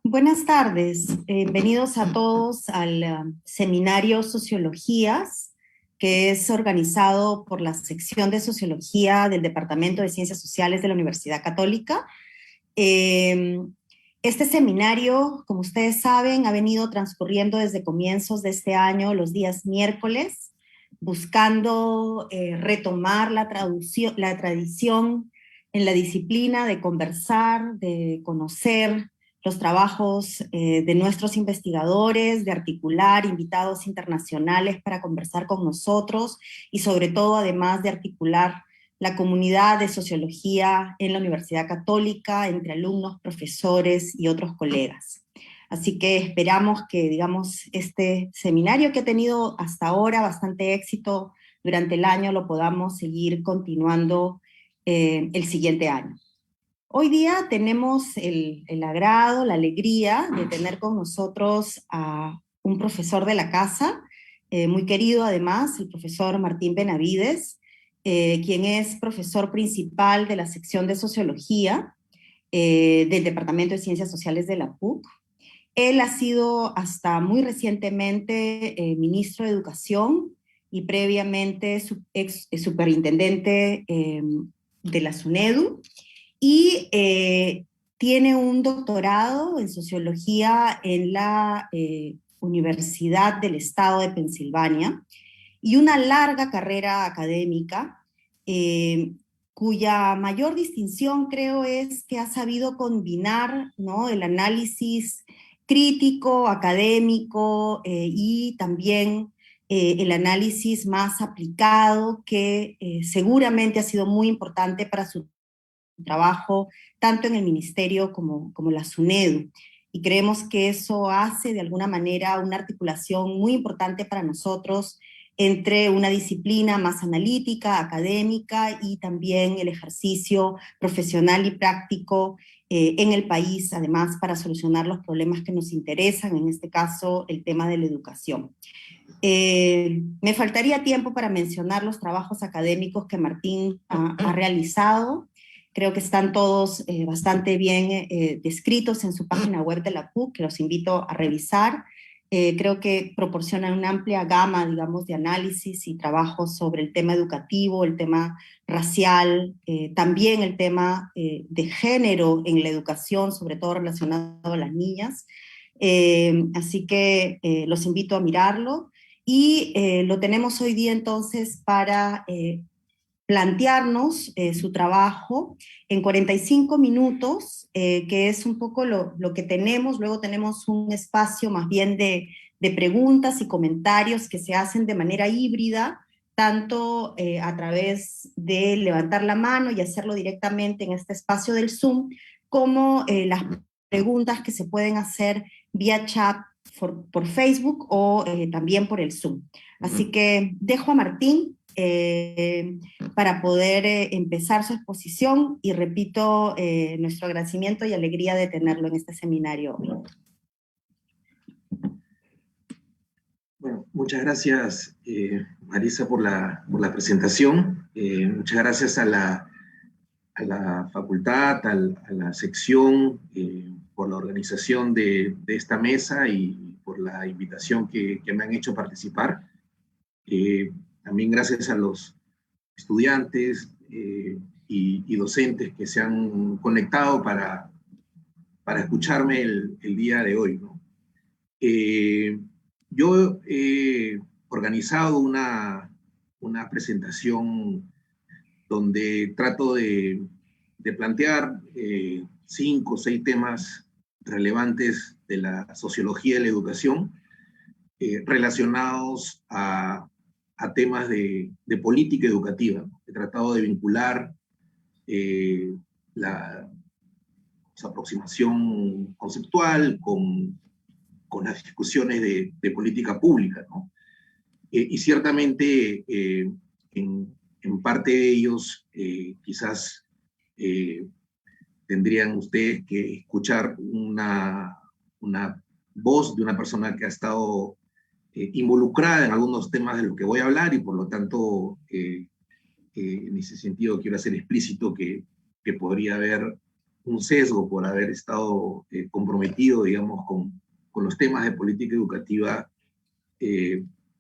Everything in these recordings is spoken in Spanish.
Buenas tardes, bienvenidos a todos al seminario Sociologías, que es organizado por la sección de Sociología del Departamento de Ciencias Sociales de la Universidad Católica. Este seminario, como ustedes saben, ha venido transcurriendo desde comienzos de este año, los días miércoles, buscando retomar la tradición en la disciplina de conversar, de conocer los trabajos de nuestros investigadores, de articular invitados internacionales para conversar con nosotros y sobre todo, además de articular la comunidad de sociología en la Universidad Católica, entre alumnos, profesores y otros colegas. Así que esperamos que, digamos, este seminario que ha tenido hasta ahora bastante éxito durante el año lo podamos seguir continuando el siguiente año. Hoy día tenemos el agrado, la alegría de tener con nosotros a un profesor de la casa, muy querido además, el profesor Martín Benavides, quien es profesor principal de la sección de Sociología del Departamento de Ciencias Sociales de la PUC. Él ha sido hasta muy recientemente ministro de Educación y previamente superintendente de la SUNEDU, y tiene un doctorado en sociología en la Universidad del Estado de Pensilvania y una larga carrera académica cuya mayor distinción creo es que ha sabido combinar, ¿no?, el análisis crítico, académico y también el análisis más aplicado que seguramente ha sido muy importante para su trabajo tanto en el ministerio como la SUNEDU. Y creemos que eso hace de alguna manera una articulación muy importante para nosotros entre una disciplina más analítica, académica y también el ejercicio profesional y práctico en el país, además para solucionar los problemas que nos interesan, en este caso el tema de la educación. Me faltaría tiempo para mencionar los trabajos académicos que Martín ha realizado. Creo que están todos bastante bien descritos en su página web de la PUC, que los invito a revisar. Creo que proporcionan una amplia gama, digamos, de análisis y trabajos sobre el tema educativo, el tema racial, también el tema de género en la educación, sobre todo relacionado a las niñas. Así que los invito a mirarlo. Y lo tenemos hoy día entonces para plantearnos su trabajo en 45 minutos, que es un poco lo que tenemos. Luego tenemos un espacio más bien de preguntas y comentarios que se hacen de manera híbrida, tanto a través de levantar la mano y hacerlo directamente en este espacio del Zoom, como las preguntas que se pueden hacer vía chat por Facebook o también por el Zoom. Así que dejo a Martín para poder empezar su exposición y repito nuestro agradecimiento y alegría de tenerlo en este seminario hoy. Bueno, muchas gracias Marisa por la presentación. Muchas gracias a la facultad, a la sección por la organización de esta mesa y por la invitación que me han hecho participar. También gracias a los estudiantes y docentes que se han conectado para escucharme el día de hoy, ¿no? Yo he organizado una presentación donde trato de plantear 5 o 6 temas relevantes de la sociología de la educación relacionados a temas de política educativa. He tratado de vincular la aproximación conceptual con las discusiones de política pública, ¿no? Y ciertamente en parte de ellos quizás tendrían ustedes que escuchar una voz de una persona que ha estado involucrada en algunos temas de lo que voy a hablar y por lo tanto En ese sentido, quiero hacer explícito que podría haber un sesgo por haber estado comprometido, digamos, con los temas de política educativa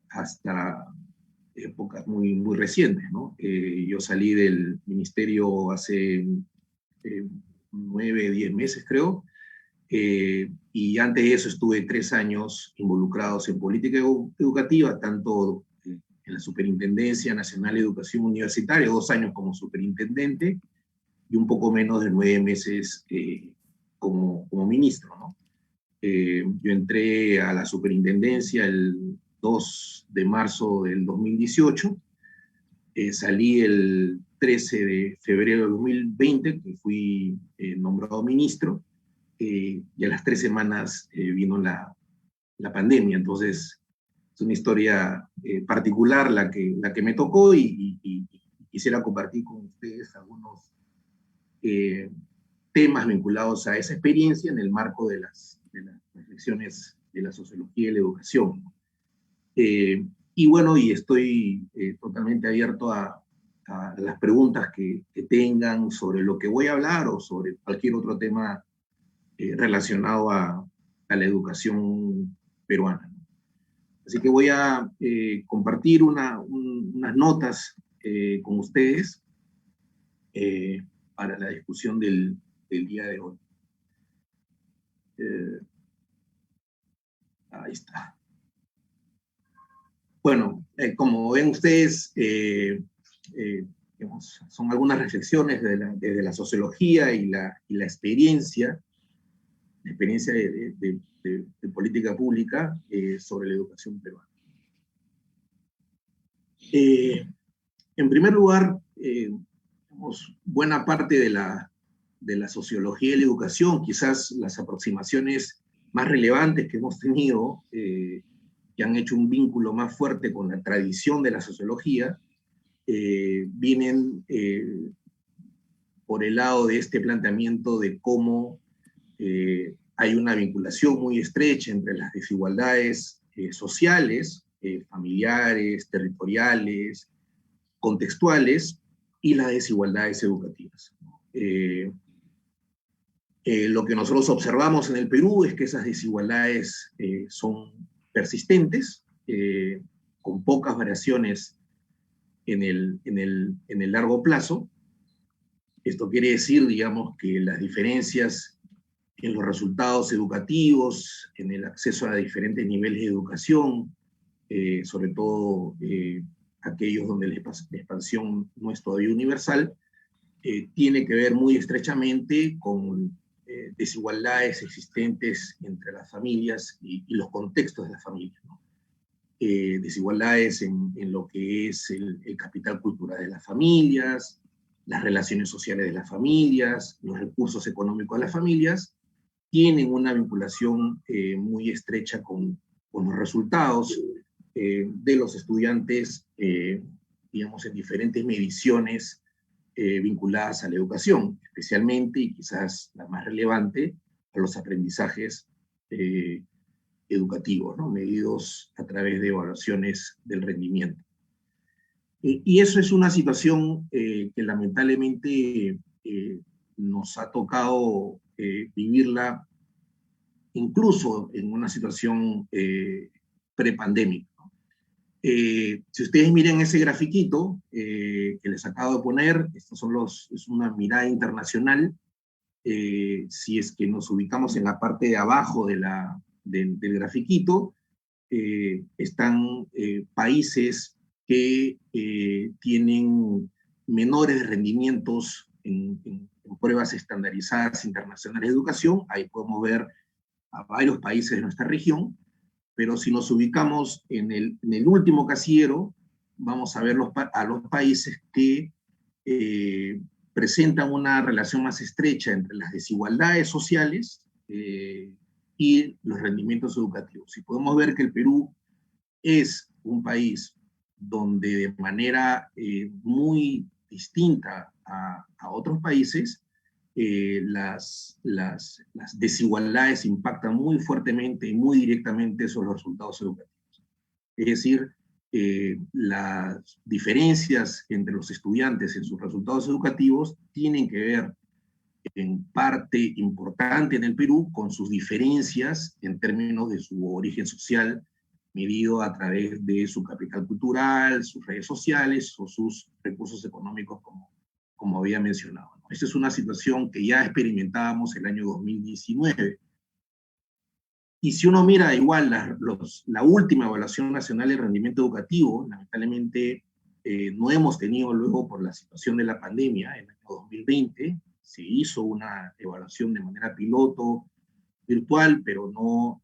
hasta épocas muy recientes, ¿no? Yo salí del ministerio hace 9, 10 meses, creo, y antes de eso estuve 3 años involucrados en política educativa, tanto en la Superintendencia Nacional de Educación Universitaria, 2 años como superintendente, y un poco menos de 9 meses como ministro, ¿no? Yo entré a la superintendencia el 2 de marzo del 2018, salí el 13 de febrero del 2020, que fui nombrado ministro, y a las 3 semanas vino la pandemia. Entonces es una historia particular la que me tocó, y quisiera compartir con ustedes algunos temas vinculados a esa experiencia en el marco de las reflexiones de la sociología y la educación. Y bueno, y estoy totalmente abierto a las preguntas que tengan sobre lo que voy a hablar o sobre cualquier otro tema relacionado a la educación peruana. Así que voy a compartir unas notas con ustedes para la discusión del día de hoy. Ahí está. Bueno, como ven ustedes, digamos, son algunas reflexiones desde la sociología y la experiencia de política pública sobre la educación peruana. En primer lugar, digamos, buena parte de la sociología y la educación, quizás las aproximaciones más relevantes que hemos tenido, que han hecho un vínculo más fuerte con la tradición de la sociología, vienen por el lado de este planteamiento de cómo hay una vinculación muy estrecha entre las desigualdades sociales, familiares, territoriales, contextuales, y las desigualdades educativas. Lo que nosotros observamos en el Perú es que esas desigualdades son persistentes, con pocas variaciones en el largo plazo. Esto quiere decir, digamos, que las diferencias en los resultados educativos, en el acceso a diferentes niveles de educación, sobre todo aquellos donde la expansión no es todavía universal, tiene que ver muy estrechamente con desigualdades existentes entre las familias y los contextos de las familias, ¿no? Desigualdades en lo que es el capital cultural de las familias, las relaciones sociales de las familias, los recursos económicos de las familias, tienen una vinculación muy estrecha con los resultados de los estudiantes, digamos, en diferentes mediciones vinculadas a la educación, especialmente, y quizás la más relevante, a los aprendizajes educativos, ¿no? Medidos a través de evaluaciones del rendimiento. Y eso es una situación que lamentablemente nos ha tocado vivirla incluso en una situación prepandémica. Si ustedes miran ese grafiquito que les acabo de poner, estos son es una mirada internacional. Si es que nos ubicamos en la parte de abajo del grafiquito, están países que tienen menores rendimientos en pruebas estandarizadas internacionales de educación. Ahí podemos ver a varios países de nuestra región, pero si nos ubicamos en el último casillero, vamos a ver a los países que presentan una relación más estrecha entre las desigualdades sociales y los rendimientos educativos. Y podemos ver que el Perú es un país donde de manera muy distinta a otros países, las desigualdades impactan muy fuertemente y muy directamente sobre los resultados educativos. Es decir, las diferencias entre los estudiantes en sus resultados educativos tienen que ver en parte importante en el Perú con sus diferencias en términos de su origen social, medido a través de su capital cultural, sus redes sociales o sus recursos económicos, como había mencionado, ¿no? Esta es una situación que ya experimentábamos el año 2019. Y si uno mira igual la última evaluación nacional de rendimiento educativo, lamentablemente no hemos tenido luego por la situación de la pandemia, en el año 2020, se hizo una evaluación de manera piloto, virtual, pero no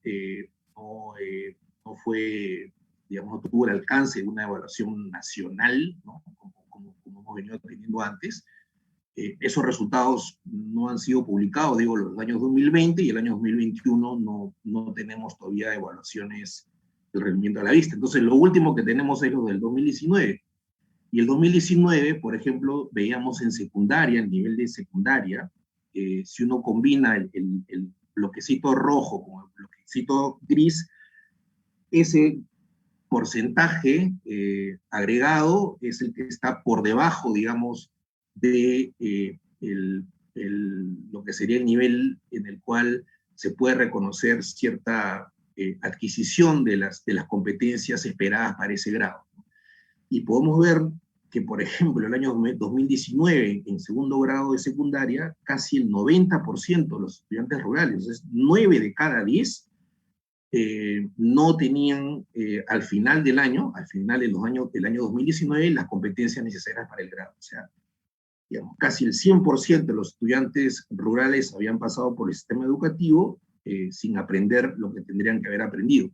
fue, digamos, no tuvo el alcance de una evaluación nacional, ¿no? Como hemos venido teniendo antes. Esos resultados no han sido publicados, digo, los años 2020 y el año 2021 no tenemos todavía evaluaciones del rendimiento a la vista. Entonces, lo último que tenemos es lo del 2019. Y el 2019, por ejemplo, veíamos en secundaria, el nivel de secundaria, si uno combina el bloquecito rojo con el bloquecito gris, ese porcentaje agregado es el que está por debajo, digamos, de lo que sería el nivel en el cual se puede reconocer cierta adquisición de las competencias esperadas para ese grado. Y podemos ver que, por ejemplo, el año 2019, en segundo grado de secundaria, casi el 90% de los estudiantes rurales, es 9 de cada 10, no tenían al final del año, al final del año 2019, las competencias necesarias para el grado. O sea, digamos, casi el 100% de los estudiantes rurales habían pasado por el sistema educativo sin aprender lo que tendrían que haber aprendido.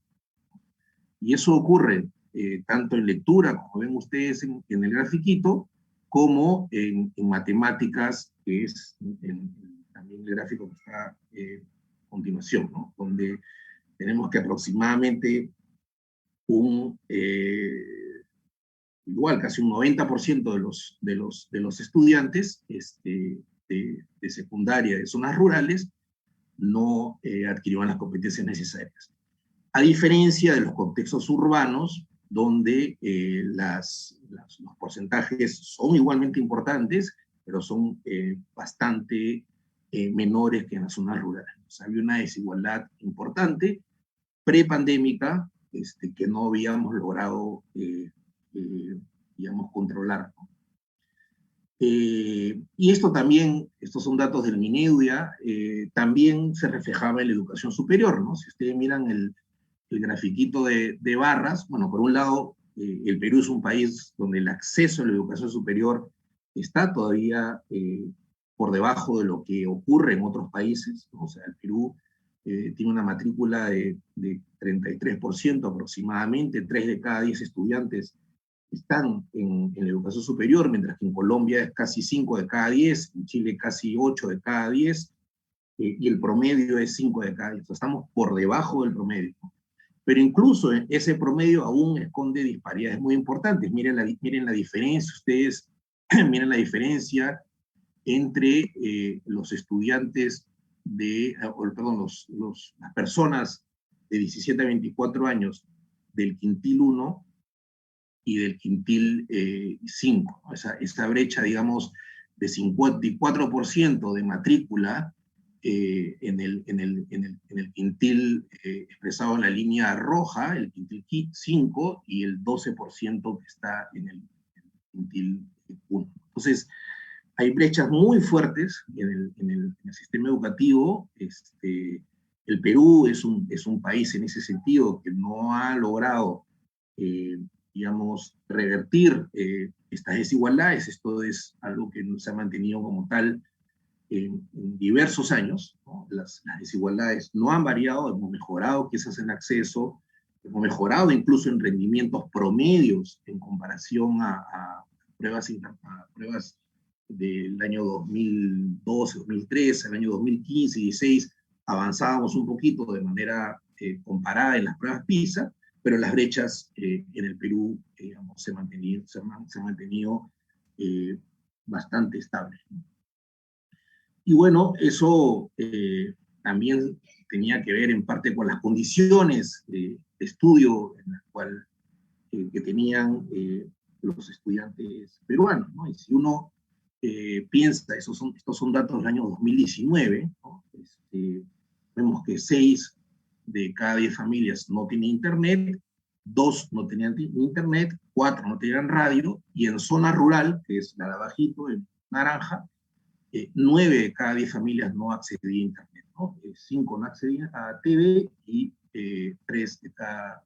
Y eso ocurre tanto en lectura, como ven ustedes en el grafiquito, como en matemáticas, que es también el gráfico que está a continuación, ¿no? Donde tenemos que aproximadamente igual casi un 90% de los estudiantes de secundaria de zonas rurales no adquirieron las competencias necesarias. A diferencia de los contextos urbanos, donde los porcentajes son igualmente importantes, pero son bastante menores que en las zonas rurales. O sea, había una desigualdad importante prepandémica que no habíamos logrado, digamos, controlar, ¿no? Y estos son datos del Mineduc, también se reflejaba en la educación superior, ¿no? Si ustedes miran el grafiquito de barras, bueno, por un lado, el Perú es un país donde el acceso a la educación superior está todavía por debajo de lo que ocurre en otros países, ¿no? O sea, el Perú tiene una matrícula de 33% aproximadamente, 3 de cada 10 estudiantes están en la educación superior, mientras que en Colombia es casi 5 de cada 10, en Chile casi 8 de cada 10, y el promedio es 5 de cada 10. O sea, estamos por debajo del promedio. Pero incluso ese promedio aún esconde disparidades muy importantes. Miren la diferencia, ustedes miren la diferencia entre los estudiantes las personas de 17 a 24 años del quintil 1 y del quintil 5. Esa brecha, digamos, de 54% de matrícula en el quintil expresado en la línea roja, el quintil 5, y el 12% que está en el quintil 1. Entonces, hay brechas muy fuertes en el sistema educativo. El Perú es un país en ese sentido que no ha logrado, digamos, revertir estas desigualdades. Esto es algo que se ha mantenido como tal en diversos años, ¿no? Las desigualdades no han variado, hemos mejorado quizás en acceso, hemos mejorado incluso en rendimientos promedios en comparación a pruebas del año 2012, 2013, el año 2015 y 2016, avanzábamos un poquito de manera comparada en las pruebas PISA, pero las brechas en el Perú, digamos, se han mantenido bastante estables, ¿no? Y bueno, eso también tenía que ver en parte con las condiciones de estudio en las cuales que tenían los estudiantes peruanos, ¿no? Y si uno piensa, estos son datos del año 2019, ¿no? Vemos que 6 de cada 10 familias no tienen internet, 2 no tenían internet, 4 no tenían radio, y en zona rural, que es la de abajito, en naranja, 9 de cada 10 familias no accedían a internet, ¿no? 5 no accedían a TV y 3 de cada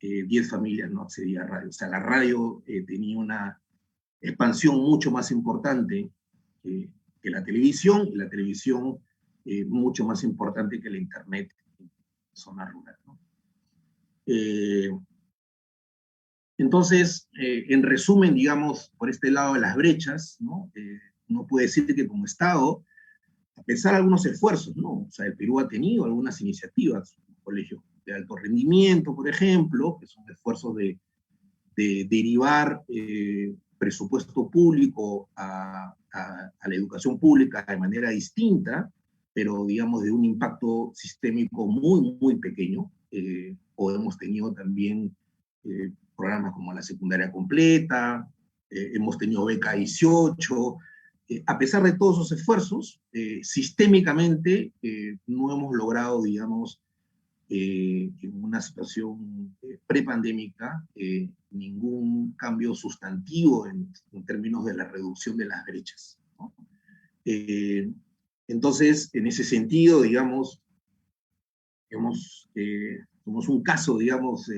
10 familias no accedían a radio. O sea, la radio tenía una expansión mucho más importante que la televisión, y la televisión mucho más importante que la internet en zona rural, ¿no? Entonces, en resumen, digamos, por este lado de las brechas, ¿no? Uno puede decir que como Estado, a pesar de algunos esfuerzos, ¿no? O sea, el Perú ha tenido algunas iniciativas, colegios de alto rendimiento, por ejemplo, que son esfuerzos de derivar presupuesto público a la educación pública de manera distinta, pero digamos de un impacto sistémico muy, muy pequeño. O hemos tenido también programas como la secundaria completa, hemos tenido beca 18, a pesar de todos esos esfuerzos, sistémicamente no hemos logrado, digamos, en una situación prepandémica, ningún cambio sustantivo en términos de la reducción de las brechas, ¿no? Entonces, en ese sentido, digamos, somos un caso, digamos,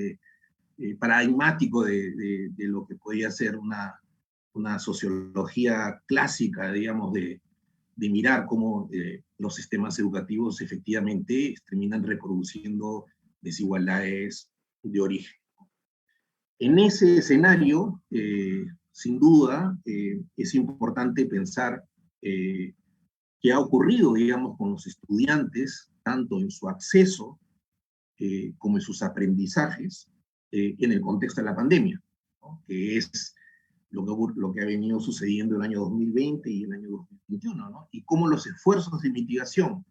paradigmático de lo que podría ser una sociología clásica, digamos, de mirar cómo los sistemas educativos efectivamente terminan reproduciendo desigualdades de origen. En ese escenario, sin duda, es importante pensar qué ha ocurrido, digamos, con los estudiantes, tanto en su acceso como en sus aprendizajes, en el contexto de la pandemia, ¿no? Que es lo que ha venido sucediendo el año 2020 y el año 2021, ¿no? Y cómo los esfuerzos de mitigación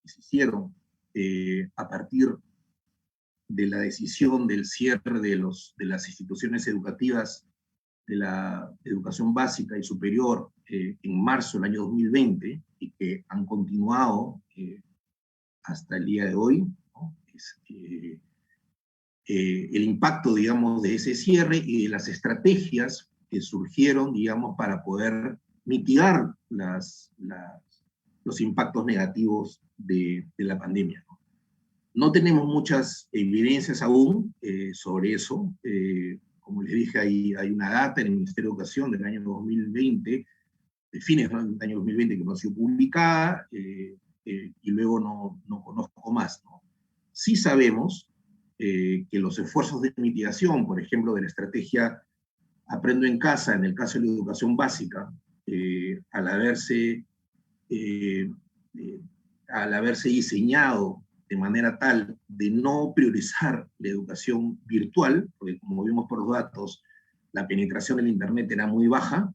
que se hicieron a partir de la decisión del cierre de las instituciones educativas de la educación básica y superior en marzo del año 2020 y que han continuado hasta el día de hoy, ¿no? El impacto, digamos, de ese cierre y de las estrategias que surgieron, digamos, para poder mitigar los impactos negativos de la pandemia, ¿no? No tenemos muchas evidencias aún sobre eso. Como les dije, hay una data en el Ministerio de Educación del año 2020, de fines del año 2020, que no ha sido publicada, y luego no conozco más, ¿no? Sí sabemos que los esfuerzos de mitigación, por ejemplo, de la estrategia Aprendo en Casa, en el caso de la educación básica, al haberse diseñado de manera tal de no priorizar la educación virtual, porque como vimos por los datos, la penetración del Internet era muy baja,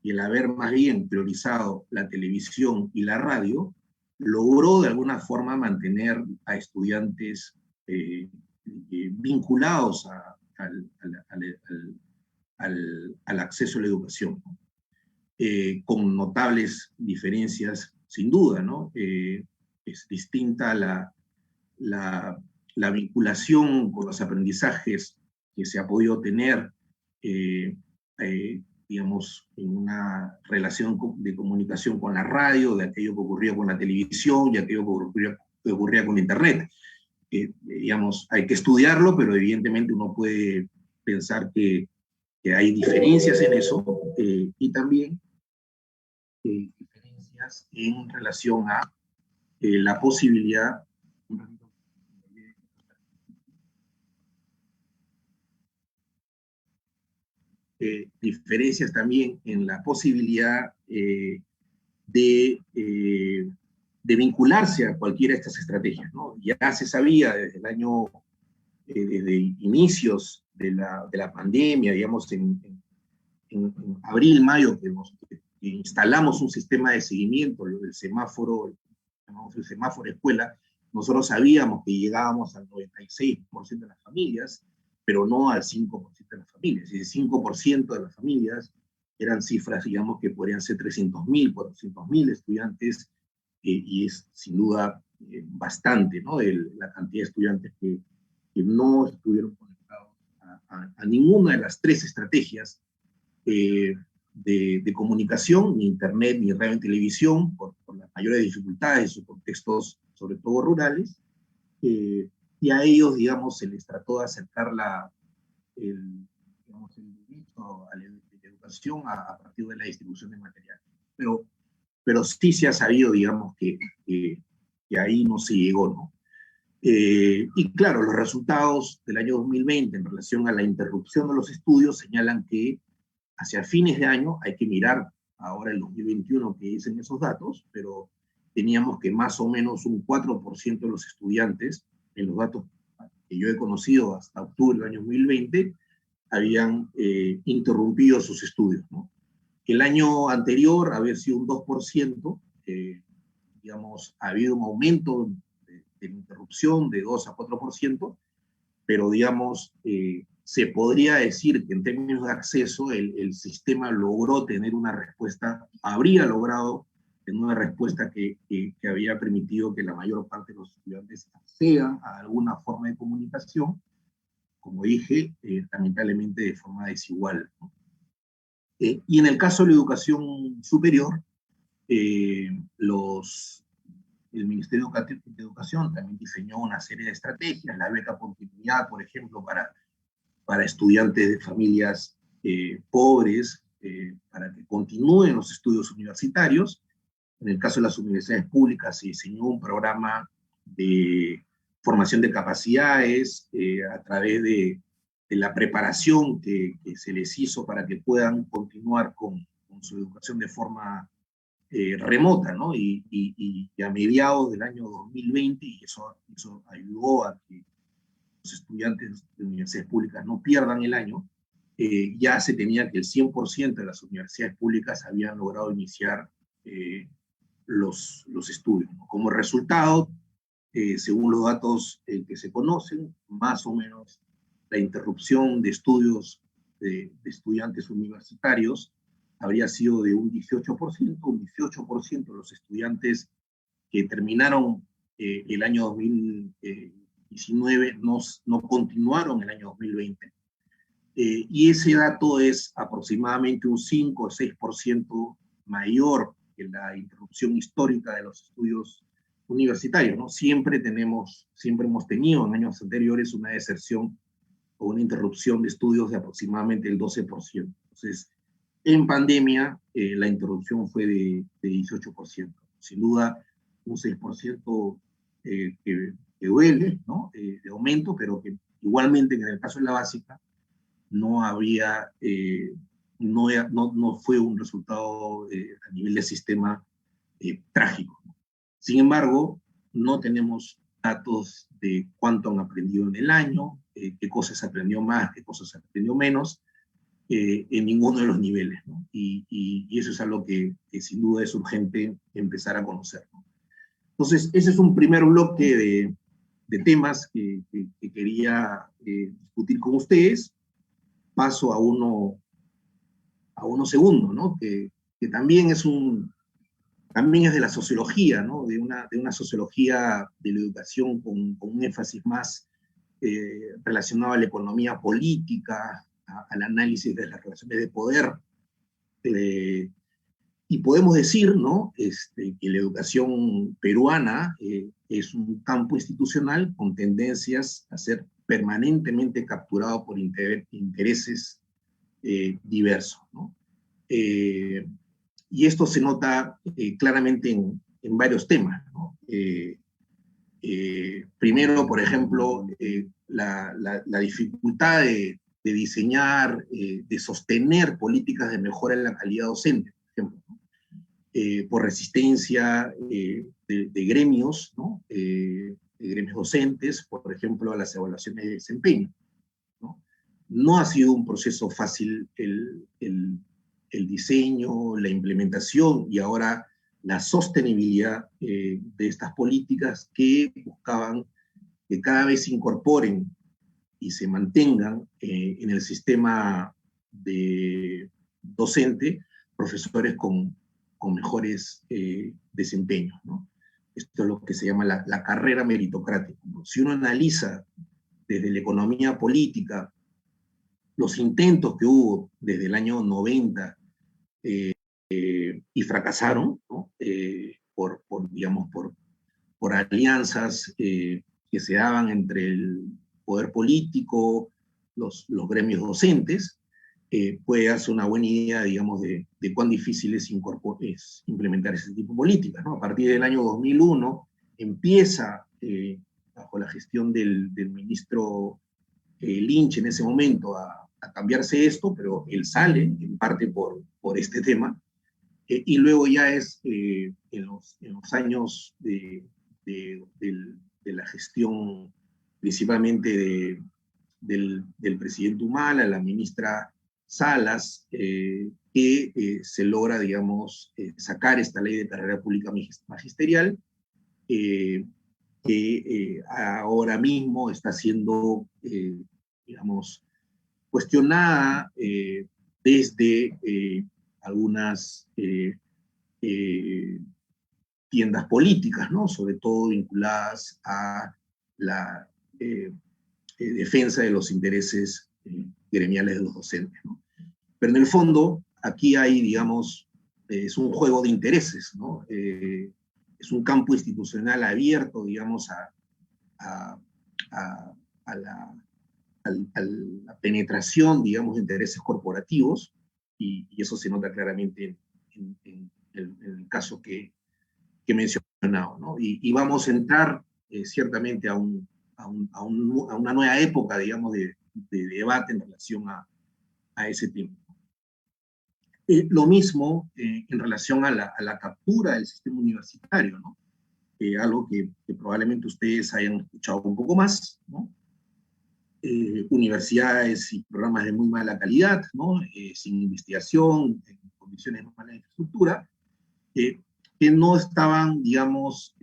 y el haber más bien priorizado la televisión y la radio, logró de alguna forma mantener a estudiantes vinculados al acceso a la educación, ¿no? Con notables diferencias, sin duda, ¿no? Es distinta la vinculación con los aprendizajes que se ha podido tener, digamos, en una relación de comunicación con la radio, de aquello que ocurría con la televisión y aquello que ocurría con Internet. Digamos, hay que estudiarlo, pero evidentemente uno puede pensar que hay diferencias en eso, y también diferencias en relación a la posibilidad diferencias también en la posibilidad de vincularse a cualquiera de estas estrategias, ¿no? Ya se sabía desde el año, desde inicios de la pandemia, digamos, en abril, mayo, que instalamos un sistema de seguimiento, el semáforo escuela. Nosotros sabíamos que llegábamos al 96% de las familias, pero no al 5% de las familias. Y el 5% de las familias eran cifras, digamos, que podrían ser 300.000, 400.000 estudiantes, y es sin duda bastante, ¿no? La cantidad de estudiantes que no estuvieron conectados a ninguna de las tres estrategias de comunicación, ni internet, ni radio y televisión, por las mayores dificultades en sus contextos, sobre todo rurales, y a ellos, digamos, se les trató de acercar digamos, el derecho a la educación a partir de la distribución de material. Pero sí se ha sabido, digamos, que ahí no se llegó, ¿no? Y claro, los resultados del año 2020 en relación a la interrupción de los estudios señalan que hacia fines de año, hay que mirar ahora el 2021 que dicen esos datos, pero teníamos que más o menos un 4% de los estudiantes, en los datos que yo he conocido hasta octubre del año 2020, habían interrumpido sus estudios, ¿no? El año anterior había sido un 2%, digamos, ha habido un aumento de interrupción de 2 a 4%, pero digamos, se podría decir que en términos de acceso el sistema logró tener una respuesta, habría logrado tener una respuesta que había permitido que la mayor parte de los estudiantes accedan a alguna forma de comunicación, como dije, lamentablemente de forma desigual, ¿no? Y en el caso de la educación superior, el Ministerio de Educación también diseñó una serie de estrategias, la beca continuidad, por ejemplo, para estudiantes de familias pobres, para que continúen los estudios universitarios. En el caso de las universidades públicas se diseñó un programa de formación de capacidades a través de la preparación que se les hizo para que puedan continuar con su educación de forma remota, ¿no? Y a mediados del año 2020, y eso ayudó a que los estudiantes de universidades públicas no pierdan el año, ya se tenía que el 100% de las universidades públicas habían logrado iniciar los estudios, ¿no? Como resultado, según los datos que se conocen, más o menos la interrupción de estudios de estudiantes universitarios habría sido de un 18%, un 18% de los estudiantes que terminaron el año 2019 no continuaron el año 2020. Y ese dato es aproximadamente un 5 o 6% mayor que la interrupción histórica de los estudios universitarios, ¿no? Siempre hemos tenido en años anteriores una deserción o una interrupción de estudios de aproximadamente el 12%. Entonces, en pandemia, la interrupción fue de 18%. Sin duda, un 6% que duele, ¿no? De aumento, pero que igualmente en el caso de la básica no fue un resultado a nivel del sistema trágico. Sin embargo, no tenemos datos de cuánto han aprendido en el año, qué cosas aprendió más, qué cosas aprendió menos, en ninguno de los niveles, ¿no? Y eso es algo que sin duda es urgente empezar a conocer, ¿no? Entonces, ese es un primer bloque de temas que quería discutir con ustedes. Paso a uno segundo, ¿no? Que también es de la sociología, ¿no? De una sociología de la educación con un énfasis más relacionado a la economía política, al análisis de las relaciones de poder. Y podemos decir, ¿no? Que la educación peruana es un campo institucional con tendencias a ser permanentemente capturado por intereses diversos, ¿no? Y esto se nota claramente en varios temas, ¿no? Primero, por ejemplo, la dificultad de diseñar, de sostener políticas de mejora en la calidad docente, por ejemplo, ¿no? Por resistencia de gremios, ¿no? De gremios docentes, por ejemplo, a las evaluaciones de desempeño, ¿no? No ha sido un proceso fácil el diseño, la implementación y ahora la sostenibilidad de estas políticas que buscaban que cada vez se incorporen y se mantengan en el sistema docente profesores con mejores desempeños, ¿no? Esto es lo que se llama la carrera meritocrática, ¿no? Si uno analiza desde la economía política los intentos que hubo desde el año 90 y fracasaron, ¿no? Digamos, por alianzas que se daban entre el poder político, los gremios docentes, puede darse una buena idea, digamos, de cuán difícil es implementar ese tipo de políticas, ¿no? A partir del año 2001 empieza, bajo la gestión del ministro Lynch en ese momento, a cambiarse esto, pero él sale en parte por este tema, y luego ya es en los años de la gestión principalmente del presidente Humala, la ministra Salas, que se logra, digamos, sacar esta ley de carrera pública magisterial, que ahora mismo está siendo, digamos, cuestionada desde algunas tiendas políticas, ¿no? Sobre todo vinculadas a la defensa de los intereses gremiales de los docentes, ¿no? Pero en el fondo, aquí hay, digamos, es un juego de intereses, ¿no? Es un campo institucional abierto, digamos, a la penetración, digamos, de intereses corporativos, y eso se nota claramente en el caso que he mencionado, ¿no? Y vamos a entrar ciertamente a una nueva época, digamos, de debate en relación a ese tema. Lo mismo en relación a la captura del sistema universitario, ¿no? Algo que probablemente ustedes hayan escuchado un poco más, ¿no? Universidades y programas de muy mala calidad, ¿no? Sin investigación, en condiciones de mala infraestructura, que no estaban, digamos,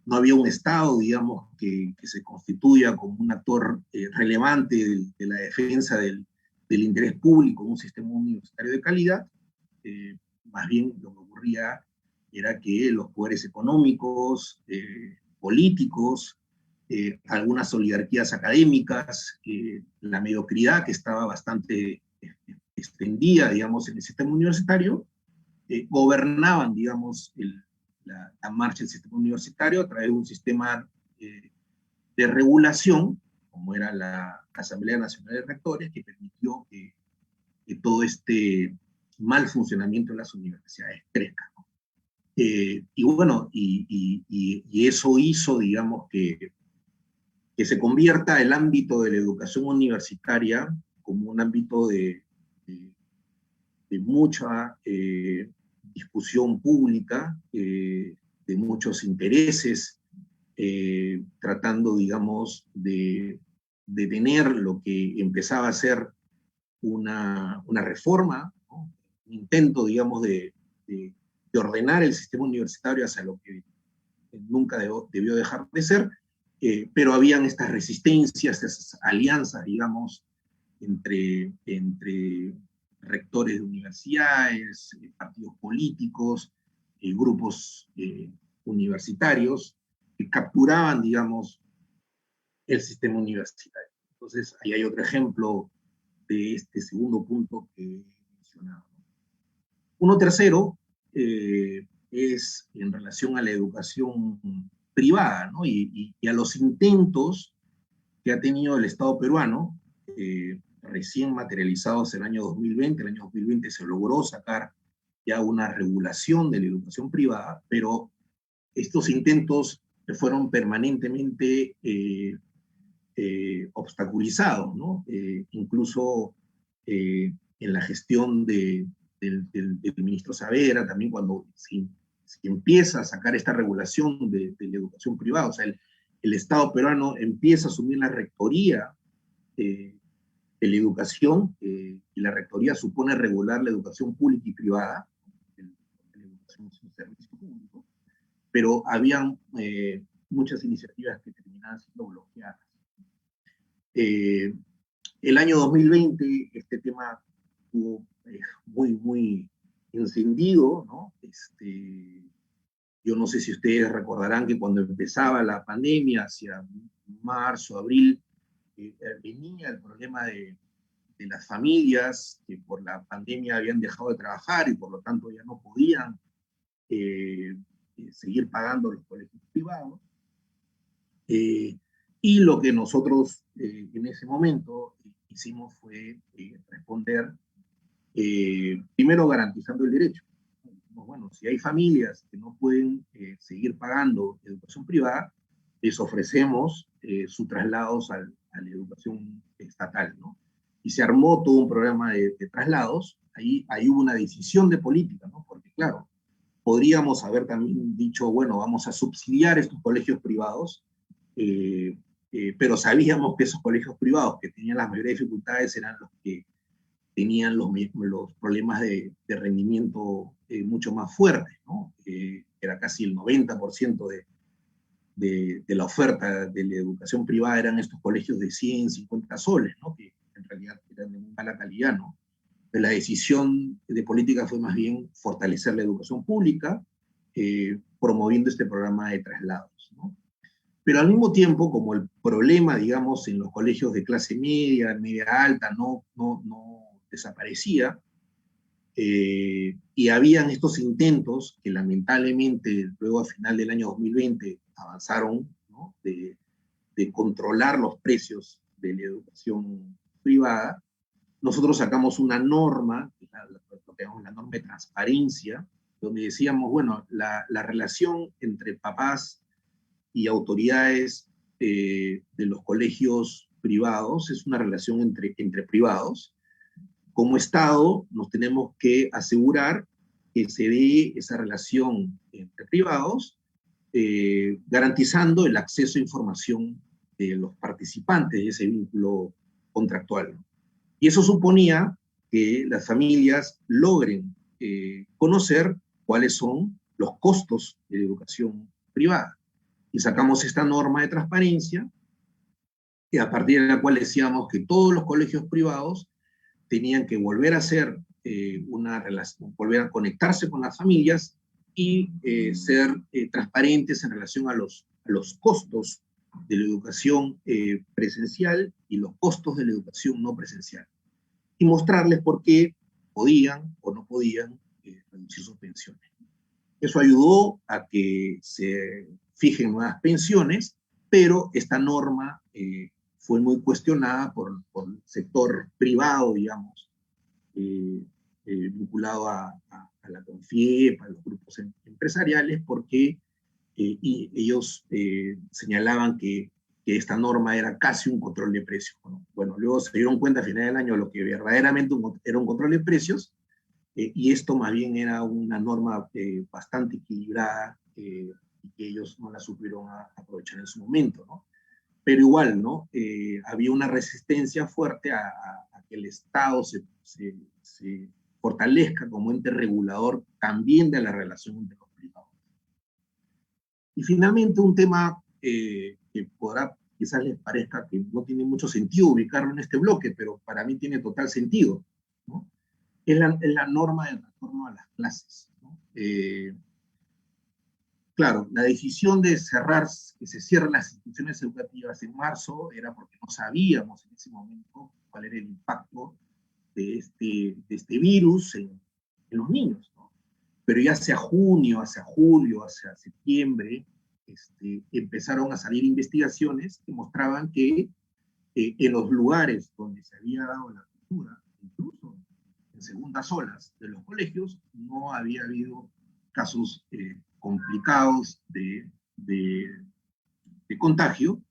no había un Estado, digamos, que se constituya como un actor relevante de la defensa del interés público en un sistema universitario de calidad. Más bien lo que ocurría era que los poderes económicos, políticos, algunas oligarquías académicas, la mediocridad que estaba bastante extendida, digamos, en el sistema universitario, gobernaban, digamos, la marcha del sistema universitario a través de un sistema de regulación, como era la Asamblea Nacional de Rectores, que permitió que todo este mal funcionamiento de las universidades crezca, ¿no? Y bueno, y eso hizo, digamos, que se convierta el ámbito de la educación universitaria como un ámbito de mucha discusión pública, de muchos intereses, tratando, digamos, de tener lo que empezaba a ser una reforma, ¿no? Un intento, digamos, de ordenar el sistema universitario hacia lo que nunca debió dejar de ser, pero habían estas resistencias, estas alianzas, digamos, entre rectores de universidades, partidos políticos, grupos universitarios, que capturaban, digamos, el sistema universitario. Entonces, ahí hay otro ejemplo de este segundo punto que he mencionado. Uno tercero es en relación a la educación privada, ¿no? y a los intentos que ha tenido el Estado peruano, recién materializados en el año 2020. En el año 2020 se logró sacar ya una regulación de la educación privada, pero estos intentos fueron permanentemente obstaculizados, ¿no? Incluso en la gestión del ministro Saavedra, también cuando se empieza a sacar esta regulación de la educación privada, o sea, el Estado peruano empieza a asumir la rectoría de la educación, y la rectoría supone regular la educación pública y privada, la educación es un servicio público, pero habían muchas iniciativas que terminaban terminaban siendo bloqueadas. El año 2020 este tema estuvo muy encendido, ¿no? Yo no sé si ustedes recordarán que cuando empezaba la pandemia, hacia marzo, abril, venía el problema de las familias que por la pandemia habían dejado de trabajar y por lo tanto ya no podían seguir pagando los colegios privados. Y lo que nosotros en ese momento hicimos fue responder, primero garantizando el derecho. Bueno, si hay familias que no pueden seguir pagando educación privada, les ofrecemos sus traslados a la educación estatal, ¿no? Y se armó todo un programa de traslados. Ahí hubo una decisión de política, ¿no? Porque claro, podríamos haber también dicho, bueno, vamos a subsidiar estos colegios privados, pero sabíamos que esos colegios privados que tenían las mayores dificultades eran los que tenían los problemas de rendimiento mucho más fuertes, ¿no? Era casi el 90% de la oferta de la educación privada eran estos colegios de 100, 50 soles, ¿no? Que en realidad eran de muy mala calidad, ¿no? Pero la decisión de política fue más bien fortalecer la educación pública, promoviendo este programa de traslados, ¿no? Pero al mismo tiempo, como el problema, digamos, en los colegios de clase media, media alta, no desaparecía, y habían estos intentos que lamentablemente luego a final del año 2020 avanzaron, ¿no? de controlar los precios de la educación privada. Nosotros sacamos una norma, lo que llamamos la norma de transparencia, donde decíamos, bueno, la relación entre papás y autoridades de los colegios privados es una relación entre privados. Como Estado nos tenemos que asegurar que se dé esa relación entre privados, garantizando el acceso a información de los participantes de ese vínculo contractual. Y eso suponía que las familias logren conocer cuáles son los costos de la educación privada. Y sacamos esta norma de transparencia, y a partir de la cual decíamos que todos los colegios privados tenían que volver a hacer una relación, volver a conectarse con las familias y ser transparentes en relación a los costos de la educación presencial y los costos de la educación no presencial. Y mostrarles por qué podían o no podían reducir sus pensiones. Eso ayudó a que se fijen nuevas pensiones, pero esta norma fue muy cuestionada por el sector privado, digamos, vinculado a la CONFIEP, a los grupos empresariales, porque ellos señalaban que esta norma era casi un control de precios, ¿no? Bueno, luego se dieron cuenta a final del año lo que verdaderamente era un control de precios, y esto más bien era una norma bastante equilibrada, y que ellos no la supieron aprovechar en su momento, ¿no? Pero igual, ¿no? Había una resistencia fuerte a que el Estado se fortalezca como ente regulador también de la relación entre los privados. Y finalmente un tema que quizás les parezca que no tiene mucho sentido ubicarlo en este bloque, pero para mí tiene total sentido, ¿no? Es la norma del retorno a las clases, ¿no? Claro, la decisión de que se cierren las instituciones educativas en marzo era porque no sabíamos en ese momento cuál era el impacto de este virus en los niños, ¿no? Pero ya hacia junio, hacia julio, hacia septiembre, empezaron a salir investigaciones que mostraban que en los lugares donde se había dado la apertura, incluso en segundas olas de los colegios, no había habido casos complicados de contagio,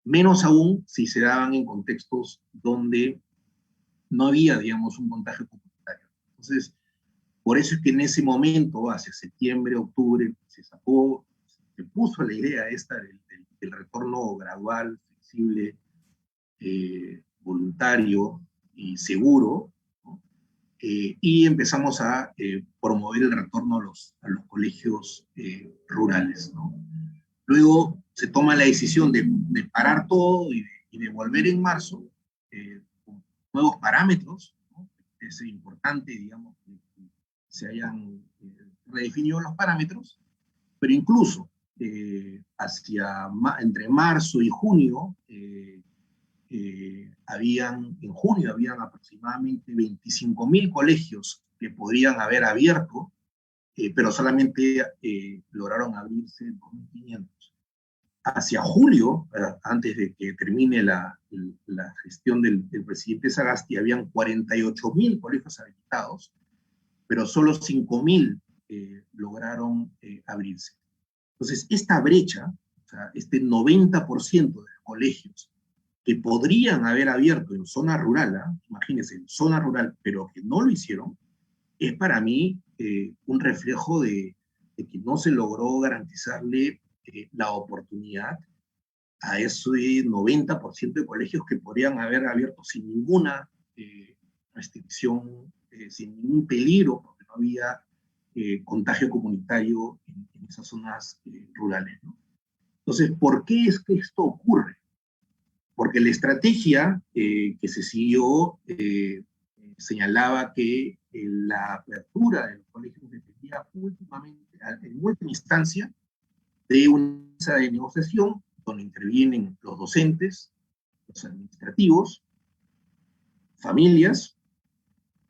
menos aún si se daban en contextos donde no había, digamos, un contagio comunitario. Entonces, por eso es que en ese momento, hacia septiembre, octubre, se puso la idea esta del retorno gradual, flexible, voluntario y seguro, ¿no? Y empezamos a promover el retorno a los colegios rurales, ¿no? Luego se toma la decisión de parar todo y de volver en marzo con nuevos parámetros, ¿no? Es importante, digamos, que se hayan redefinido los parámetros, pero incluso entre marzo y junio, en junio habían aproximadamente 25.000 colegios que podrían haber abierto, pero solamente lograron abrirse 2.500. Hacia julio, antes de que termine la gestión del presidente Sagasti, habían 48.000 colegios habilitados, pero solo 5.000 lograron abrirse. Entonces, esta brecha, o sea, este 90% de los colegios que podrían haber abierto en zona rural, imagínense, en zona rural, pero que no lo hicieron, es para mí un reflejo de que no se logró garantizarle la oportunidad a ese 90% de colegios que podrían haber abierto sin ninguna restricción, sin ningún peligro, porque no había contagio comunitario en esas zonas rurales, ¿no? Entonces, ¿por qué es que esto ocurre? Porque la estrategia que se siguió señalaba que la apertura de los colegios dependía en última instancia de una mesa de negociación donde intervienen los docentes, los administrativos, familias,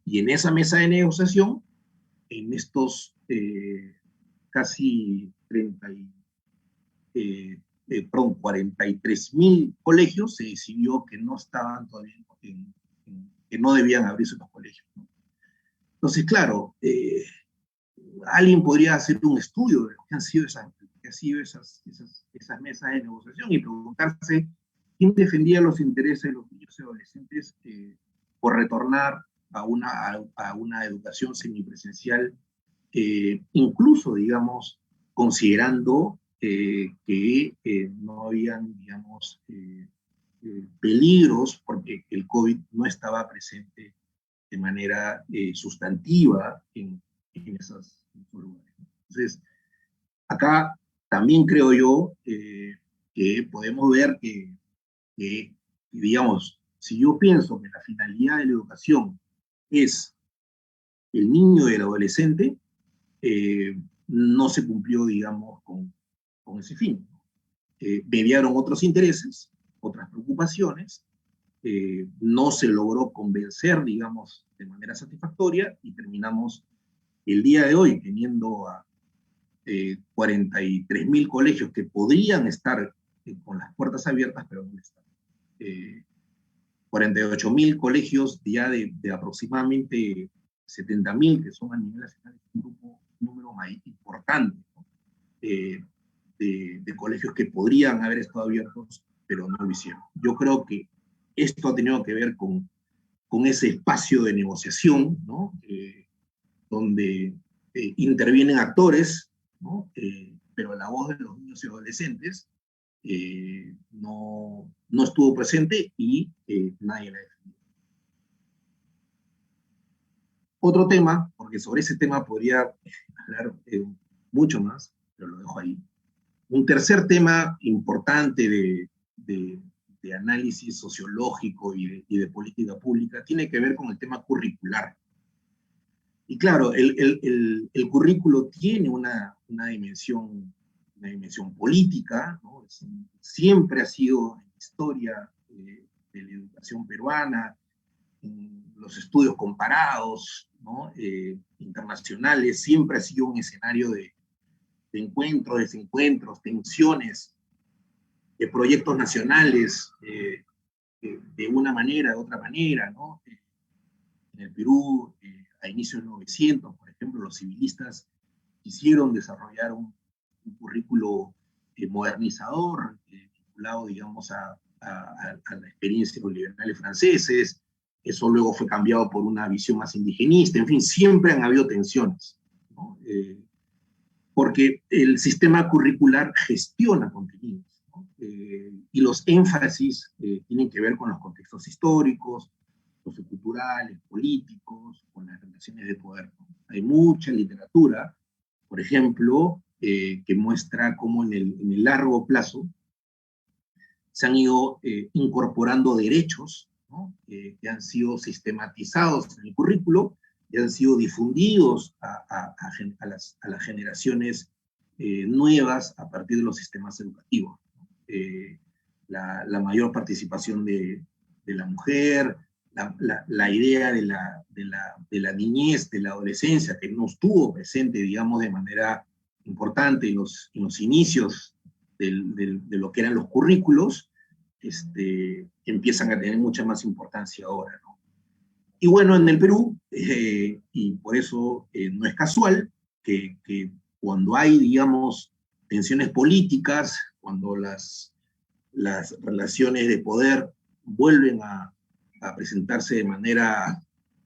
y en esa mesa de negociación, en estos casi 43.000 colegios, se decidió que no estaban todavía, que no debían abrirse los colegios, ¿no? Entonces, claro, alguien podría hacer un estudio de lo que han sido esas mesas de negociación y preguntarse quién defendía los intereses de los niños y adolescentes por retornar a una educación semipresencial, incluso, digamos, considerando que no habían, digamos, peligros porque el COVID no estaba presente de manera sustantiva en esos lugares. Entonces, acá también creo yo que podemos ver que, digamos, si yo pienso que la finalidad de la educación es el niño y el adolescente, no se cumplió, digamos, con ese fin. Mediaron otros intereses, otras preocupaciones, no se logró convencer, digamos, de manera satisfactoria y terminamos el día de hoy teniendo a 43.000 colegios que podrían estar con las puertas abiertas, pero no están. 48.000 colegios ya de aproximadamente 70.000 que son a nivel nacional, es un número más importante, ¿no? de colegios que podrían haber estado abiertos, pero no lo hicieron. Yo creo que esto ha tenido que ver con ese espacio de negociación, ¿no? Donde intervienen actores, ¿no? Pero la voz de los niños y adolescentes no estuvo presente y nadie la defendió. Otro tema, porque sobre ese tema podría hablar mucho más, pero lo dejo ahí. Un tercer tema importante de análisis sociológico y de política pública tiene que ver con el tema curricular. Y claro, el currículo tiene una dimensión política, ¿no? Siempre ha sido en la historia de la educación peruana, en los estudios comparados, ¿no? Internacionales, siempre ha sido un escenario de encuentros, desencuentros, tensiones, de proyectos nacionales, de una manera, de otra manera, ¿no? En el Perú, a inicios de 1900, por ejemplo, los civilistas quisieron desarrollar un currículo modernizador, vinculado, digamos, a la experiencia de los liberales franceses. Eso luego fue cambiado por una visión más indigenista. En fin, siempre han habido tensiones, ¿no? Porque el sistema curricular gestiona contenidos, ¿no? Y los énfasis tienen que ver con los contextos históricos, socioculturales, políticos, con las relaciones de poder, ¿no? Hay mucha literatura, por ejemplo, que muestra cómo en el largo plazo se han ido incorporando derechos, ¿no? Que han sido sistematizados en el currículo y han sido difundidos a las generaciones nuevas a partir de los sistemas educativos, ¿no? La mayor participación de la mujer, la idea de la niñez, de la adolescencia, que no estuvo presente, digamos, de manera importante en los inicios de lo que eran los currículos, empiezan a tener mucha más importancia ahora, ¿no? Y bueno, en el Perú, y por eso no es casual que cuando hay, digamos, tensiones políticas, cuando las relaciones de poder vuelven a presentarse de manera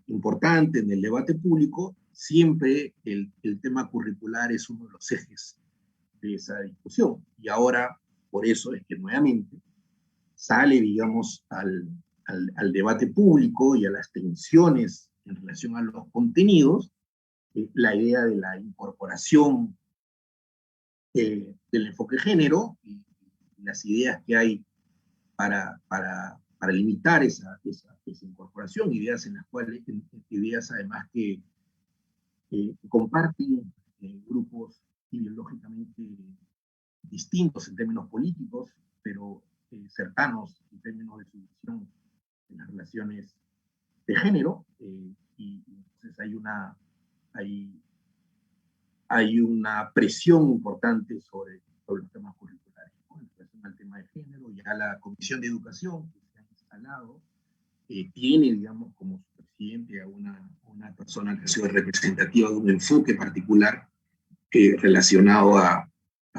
importante en el debate público, siempre el tema curricular es uno de los ejes de esa discusión. Y ahora, por eso es que nuevamente sale, digamos, al debate público y a las tensiones en relación a los contenidos, la idea de la incorporación del enfoque género y las ideas que hay para limitar esa incorporación, ideas en las cuales, ideas además que comparten grupos ideológicamente distintos en términos políticos, pero cercanos en términos de su visión en las relaciones de género, y entonces hay una presión importante sobre los temas curriculares, ¿no? En relación al tema de género. Ya la Comisión de Educación que se ha instalado tiene, digamos, como su presidente a una persona que ha sido representativa de un enfoque particular relacionado a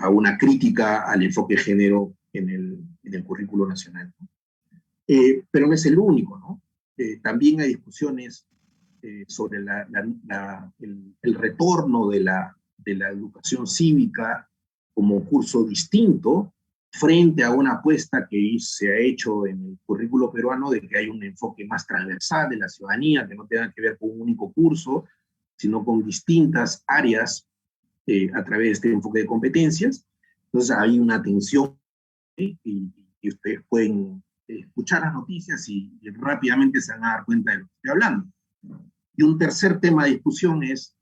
una crítica al enfoque de género en el currículo nacional, ¿no? Pero no es el único, ¿no? También hay discusiones sobre el retorno de la educación cívica como curso distinto frente a una apuesta que se ha hecho en el currículo peruano de que hay un enfoque más transversal de la ciudadanía, que no tenga que ver con un único curso, sino con distintas áreas a través de este enfoque de competencias. Entonces hay una tensión, y ustedes pueden escuchar las noticias y rápidamente se van a dar cuenta de lo que estoy hablando. Y un tercer tema de discusión es,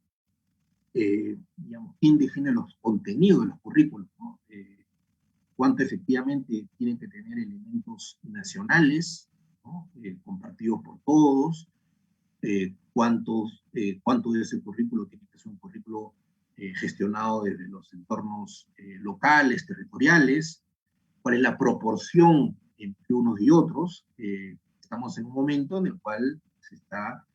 digamos, quién define los contenidos de los currículos, ¿no? Cuánto efectivamente tienen que tener elementos nacionales, ¿no? Compartidos por todos, cuánto de ese currículo tiene que ser un currículo gestionado desde los entornos locales, territoriales, cuál es la proporción entre unos y otros. Estamos en un momento en el cual se está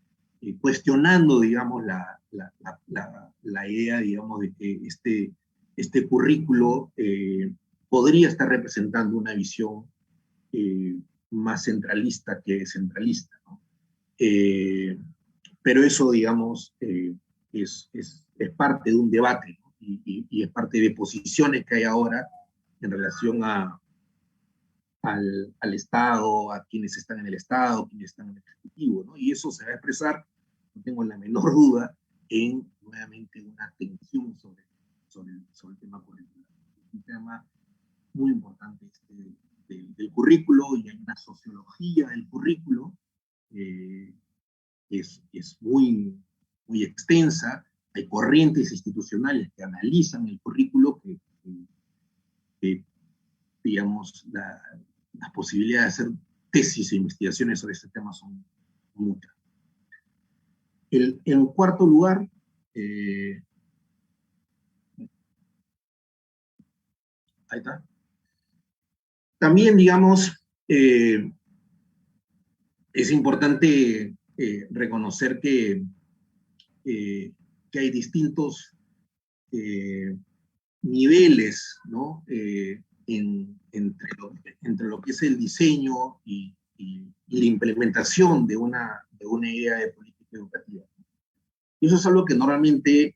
cuestionando, digamos, la idea, digamos, de que este currículo podría estar representando una visión más centralista que centralista, ¿no? Pero eso, digamos, es parte de un debate, ¿no? Y es parte de posiciones que hay ahora en relación al Estado, a quienes están en el Estado, quienes están en el Ejecutivo, ¿no? Y eso se va a expresar, no tengo la menor duda, en nuevamente una tensión sobre el tema curricular. Es un tema muy importante del currículo, y hay una sociología del currículo es muy extensa. Hay corrientes institucionales que analizan el currículo, que digamos, las posibilidades de hacer tesis e investigaciones sobre este tema son muchas. En cuarto lugar, ahí está. También, digamos, es importante reconocer que hay distintos niveles, ¿no? Entre lo que es el diseño y la implementación de una idea de política educativa. Y eso es algo que normalmente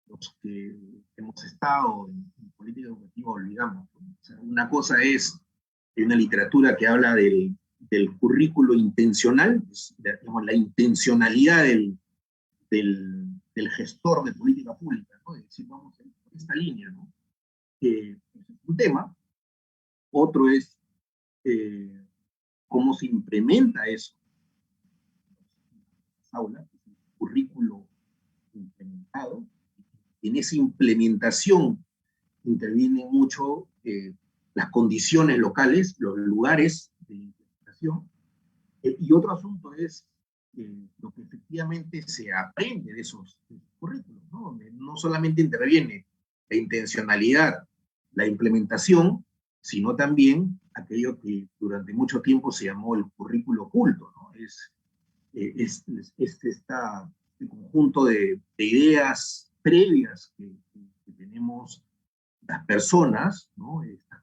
los que hemos estado en política educativa olvidamos, ¿no? O sea, una cosa es una literatura que habla del currículo intencional, digamos, la intencionalidad del gestor de política pública, ¿no? Es decir, vamos en esta línea, ¿no? Es un tema, Otro es cómo se implementa eso en las aulas, el currículo implementado. En esa implementación intervienen mucho las condiciones locales, los lugares de implementación. Y otro asunto es lo que efectivamente se aprende de esos currículos, ¿no? Donde no solamente interviene la intencionalidad, la implementación, sino también aquello que durante mucho tiempo se llamó el currículo oculto, ¿no? Este conjunto de ideas previas que tenemos las personas, ¿no? Estas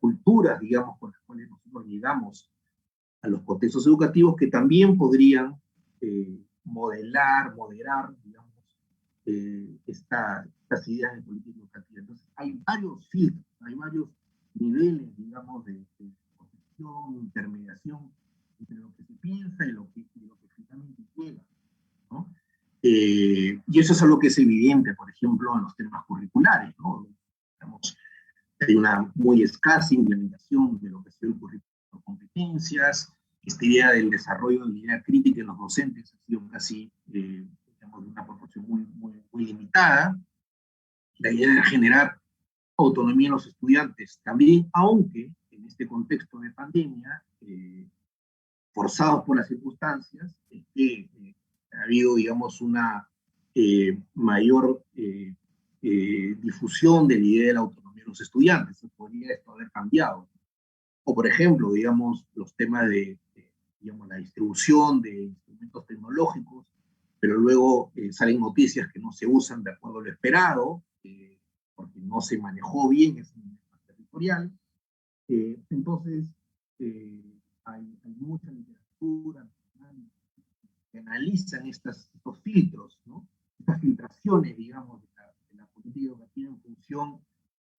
culturas, digamos, con las cuales nosotros llegamos a los contextos educativos, que también podrían moderar, digamos, estas ideas de política educativa. Entonces, hay varios filtros, hay varios niveles, digamos, de concepción, intermediación entre lo que se piensa y lo que finalmente llega, ¿no? Y eso es algo que es evidente, por ejemplo, en los temas curriculares, ¿no? Digamos, hay una muy escasa implementación de lo que ha sido el currículo de competencias. Esta idea del desarrollo de la idea crítica en los docentes ha sido casi, digamos, de una proporción muy limitada. La idea de generar autonomía en los estudiantes también, aunque en este contexto de pandemia, forzados por las circunstancias, es que ha habido, digamos, una mayor difusión de la idea de la autonomía de los estudiantes. Podría esto haber cambiado. O, por ejemplo, digamos, los temas de digamos, la distribución de instrumentos tecnológicos, pero luego salen noticias que no se usan de acuerdo a lo esperado, porque no se manejó bien ese nivel territorial. Entonces, hay mucha literatura que analizan estos filtros, ¿no? Estas filtraciones, digamos, de la política educativa en función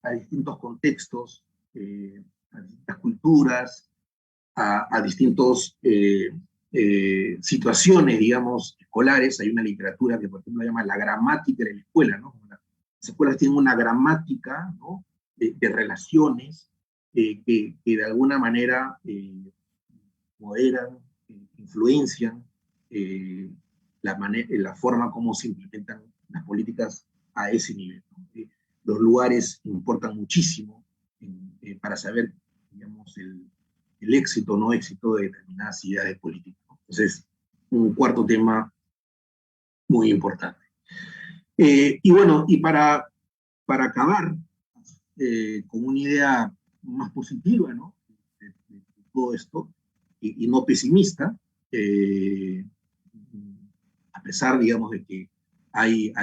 a distintos contextos, a distintas culturas, a distintas situaciones, digamos, escolares. Hay una literatura que, por ejemplo, llama la gramática de la escuela, ¿no? Las escuelas tienen una gramática, ¿no? de relaciones que de alguna manera moderan, influencian la forma como se implementan las políticas a ese nivel, ¿no? Los lugares importan muchísimo para saber, digamos, el éxito o no éxito de determinadas ideas de política, ¿no? Entonces, un cuarto tema muy importante. Y bueno, y para acabar con una idea más positiva, ¿no? de todo esto, y no pesimista, a pesar, digamos, de que hay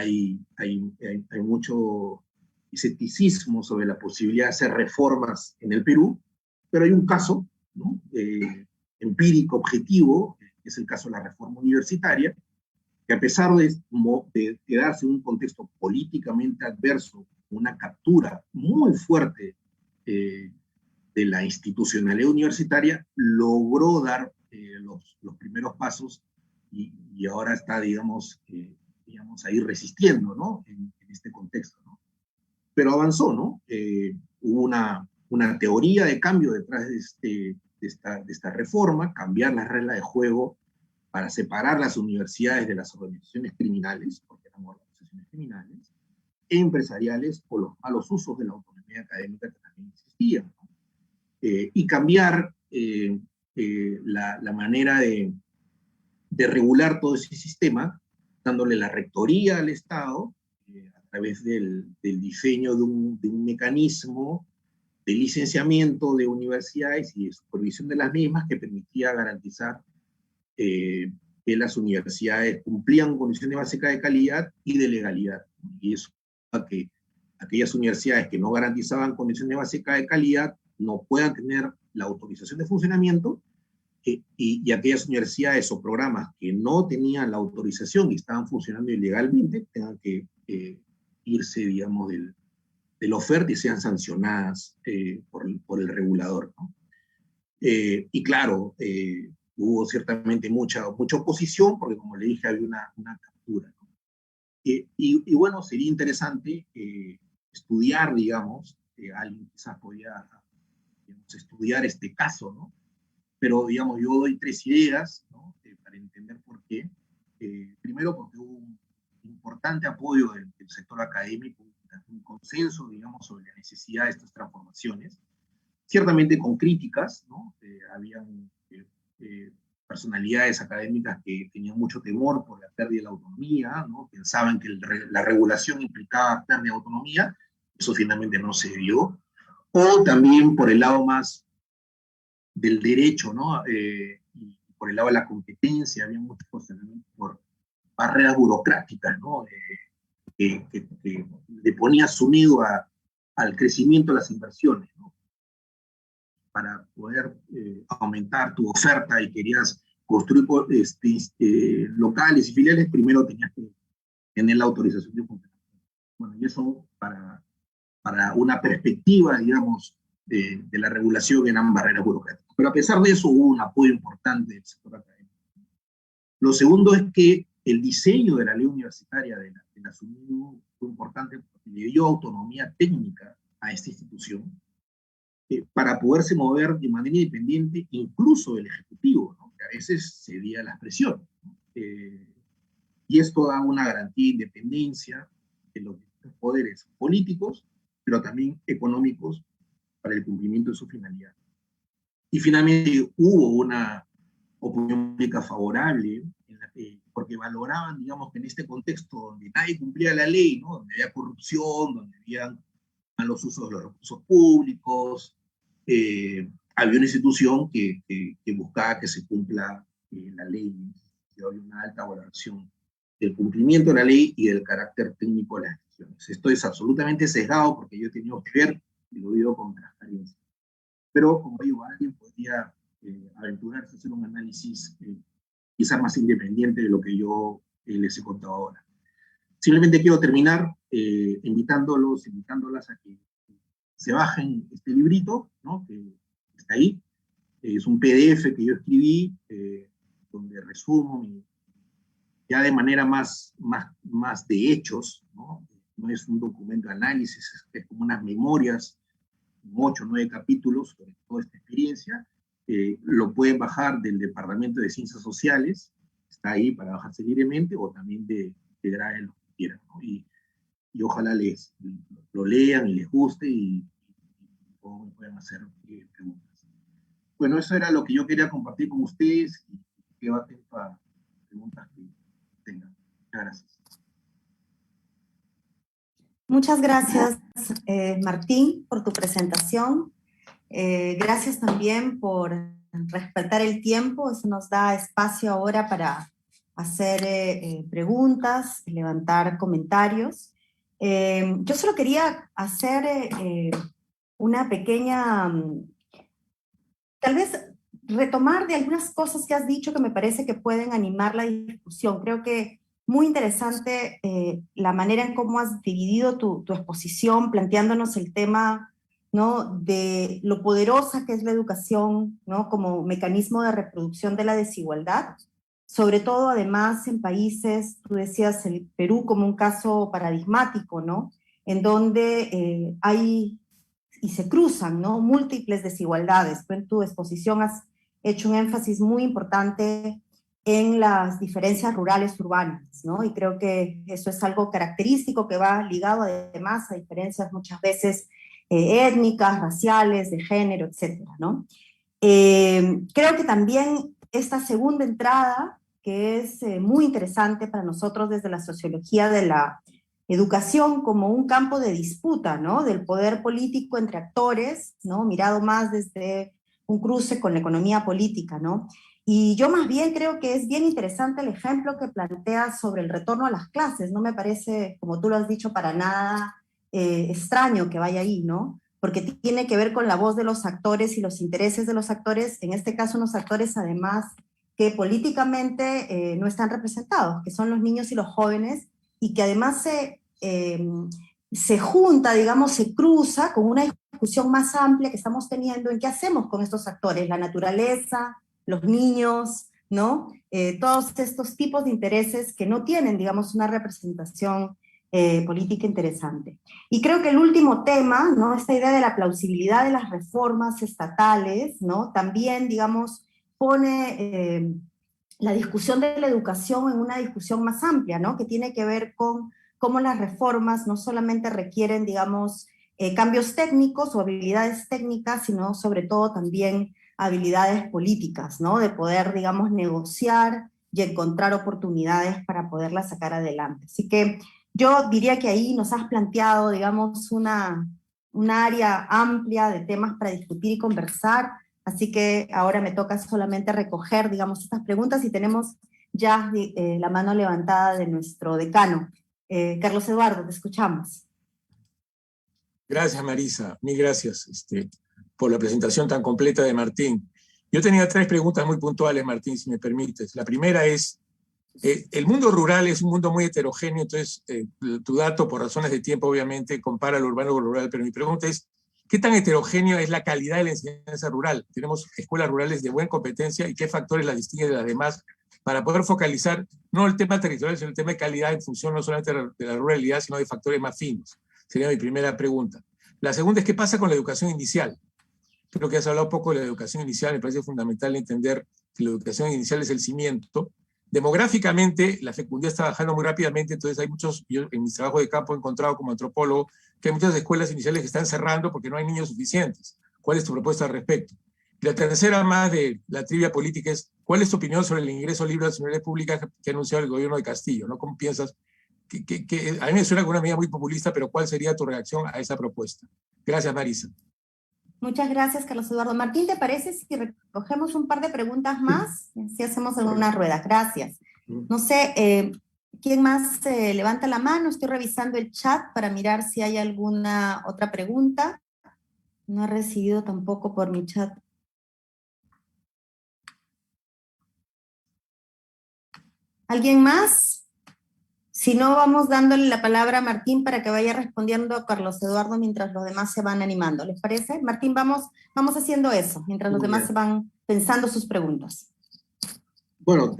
mucho escepticismo sobre la posibilidad de hacer reformas en el Perú, pero hay un caso, ¿no? Empírico, objetivo, que es el caso de la reforma universitaria, que a pesar de quedarse en un contexto políticamente adverso, una captura muy fuerte de la institucionalidad universitaria, logró dar los primeros pasos y ahora está, digamos, ahí resistiendo, ¿no? En este contexto, ¿no? Pero avanzó, ¿no? Hubo una teoría de cambio detrás de esta reforma, cambiar las reglas de juego para separar las universidades de las organizaciones criminales, porque eran organizaciones criminales, empresariales o los malos usos de la autonomía académica que también existían, ¿no? Y cambiar la manera de regular todo ese sistema, dándole la rectoría al Estado a través del diseño de un mecanismo de licenciamiento de universidades y de supervisión de las mismas que permitía garantizar que las universidades cumplían condiciones básicas de calidad y de legalidad. Y eso que aquellas universidades que no garantizaban condiciones básicas de calidad no puedan tener la autorización de funcionamiento, y aquellas universidades o programas que no tenían la autorización y estaban funcionando ilegalmente tengan que irse, digamos, de la oferta y sean sancionadas por el regulador, ¿no? Y claro, hubo ciertamente mucha oposición, porque como le dije, había una captura, ¿no? Y bueno, sería interesante estudiar, digamos, alguien quizás podía digamos, estudiar este caso, ¿no? Pero, digamos, yo doy tres ideas, ¿no? Para entender por qué. Primero, porque hubo un importante apoyo del sector académico, un consenso, digamos, sobre la necesidad de estas transformaciones, ciertamente con críticas, ¿no? Habían personalidades académicas que tenían mucho temor por la pérdida de la autonomía, ¿no? Pensaban que la regulación implicaba pérdida de autonomía, eso finalmente no se dio, o también por el lado más del derecho, ¿no? Y por el lado de la competencia, había muchos cuestionamientos por barreras burocráticas, ¿no? Que le ponía sumido al crecimiento de las inversiones, ¿no? Para poder aumentar tu oferta y querías construir locales y filiales, primero tenías que tener la autorización de funcionamiento. Bueno, y eso para una perspectiva, digamos, de la regulación eran barreras burocráticas. Pero a pesar de eso hubo un apoyo importante del sector académico. Lo segundo es que el diseño de la ley universitaria de la SUNIDU fue importante porque le dio autonomía técnica a esta institución para poderse mover de manera independiente, incluso del Ejecutivo, ¿no? Que a veces cedía las presiones, ¿no? Y esto da una garantía de independencia de los poderes políticos, pero también económicos, para el cumplimiento de su finalidad. Y finalmente hubo una opinión pública favorable, porque valoraban, digamos, que en este contexto donde nadie cumplía la ley, ¿no? Donde había corrupción, donde había malos usos de los recursos públicos, había una institución que buscaba que se cumpla la ley, y había una alta valoración del cumplimiento de la ley y del carácter técnico de las decisiones. Esto es absolutamente sesgado porque yo he tenido que ver, y lo digo con transparencia. Pero, como digo, alguien podría aventurarse a hacer un análisis quizás más independiente de lo que yo les he contado ahora. Simplemente quiero terminar invitándolas a que se bajen este librito, ¿no? Que está ahí. Es un PDF que yo escribí, donde resumo ya de manera más de hechos, ¿no? No es un documento de análisis, es como unas memorias, 8 o 9 capítulos sobre toda esta experiencia. Lo pueden bajar del Departamento de Ciencias Sociales, está ahí para bajarse libremente, o también de Drive, lo que quieran, ¿no? Y ojalá lo lean y les guste y puedan hacer preguntas. Bueno, eso era lo que yo quería compartir con ustedes y quedo atento a preguntas que tengan. Muchas gracias. Muchas gracias, Martín, por tu presentación. Gracias también por respetar el tiempo. Eso nos da espacio ahora para hacer preguntas, levantar comentarios. Yo solo quería hacer una pequeña, tal vez retomar de algunas cosas que has dicho que me parece que pueden animar la discusión. Creo que muy interesante la manera en cómo has dividido tu exposición, planteándonos el tema, ¿no? De lo poderosa que es la educación, ¿no? Como mecanismo de reproducción de la desigualdad, sobre todo además en países, tú decías el Perú como un caso paradigmático, ¿no? En donde hay y se cruzan, ¿no? Múltiples desigualdades. Tú en tu exposición has hecho un énfasis muy importante en las diferencias rurales urbanas, ¿no? Y creo que eso es algo característico que va ligado además a diferencias muchas veces étnicas, raciales, de género, etcétera, ¿no? Creo que también esta segunda entrada, que es muy interesante para nosotros desde la sociología de la educación como un campo de disputa, ¿no? Del poder político entre actores, ¿no? Mirado más desde un cruce con la economía política, ¿no? Y yo más bien creo que es bien interesante el ejemplo que planteas sobre el retorno a las clases. No me parece, como tú lo has dicho, para nada extraño que vaya ahí, ¿no? Porque tiene que ver con la voz de los actores y los intereses de los actores, en este caso unos actores además que políticamente no están representados, que son los niños y los jóvenes, y que además se junta, digamos, se cruza con una discusión más amplia que estamos teniendo en qué hacemos con estos actores, la naturaleza, los niños, ¿no? Todos estos tipos de intereses que no tienen, digamos, una representación política interesante. Y creo que el último tema, ¿no? Esta idea de la plausibilidad de las reformas estatales, ¿no? También, digamos, pone la discusión de la educación en una discusión más amplia, ¿no? Que tiene que ver con cómo las reformas no solamente requieren, digamos, cambios técnicos o habilidades técnicas, sino sobre todo también habilidades políticas, ¿no? De poder, digamos, negociar y encontrar oportunidades para poderlas sacar adelante. Así que yo diría que ahí nos has planteado, digamos, una área amplia de temas para discutir y conversar, así que ahora me toca solamente recoger, digamos, estas preguntas y tenemos ya la mano levantada de nuestro decano. Carlos Eduardo, te escuchamos. Gracias, Marisa. Mil gracias por la presentación tan completa de Martín. Yo tenía 3 preguntas muy puntuales, Martín, si me permites. La primera es, el mundo rural es un mundo muy heterogéneo, entonces tu dato, por razones de tiempo, obviamente, compara lo urbano con lo rural, pero mi pregunta es, ¿qué tan heterogénea es la calidad de la enseñanza rural? Tenemos escuelas rurales de buena competencia y qué factores las distinguen de las demás para poder focalizar no el tema territorial, sino el tema de calidad en función no solamente de la ruralidad, sino de factores más finos. Sería mi primera pregunta. La segunda es, ¿qué pasa con la educación inicial? Creo que has hablado un poco de la educación inicial, me parece fundamental entender que la educación inicial es el cimiento. Demográficamente, la fecundidad está bajando muy rápidamente, entonces hay muchos, yo en mi trabajo de campo he encontrado como antropólogo que hay muchas escuelas iniciales que están cerrando porque no hay niños suficientes. ¿Cuál es tu propuesta al respecto? Y la tercera, más de la trivia política, es ¿cuál es tu opinión sobre el ingreso libre a las universidades públicas que ha anunciado el gobierno de Castillo? ¿No? ¿Cómo piensas? A mí me suena como una medida muy populista, pero ¿cuál sería tu reacción a esa propuesta? Gracias, Marisa. Muchas gracias, Carlos Eduardo. Martín, ¿te parece si recogemos un par de preguntas más? Si hacemos en una rueda. Gracias. No sé, ¿quién más levanta la mano? Estoy revisando el chat para mirar si hay alguna otra pregunta. No he recibido tampoco por mi chat. ¿Alguien más? Si no, vamos dándole la palabra a Martín para que vaya respondiendo a Carlos Eduardo mientras los demás se van animando. ¿Les parece? Martín, vamos haciendo eso, mientras los demás se van pensando sus preguntas. Bueno,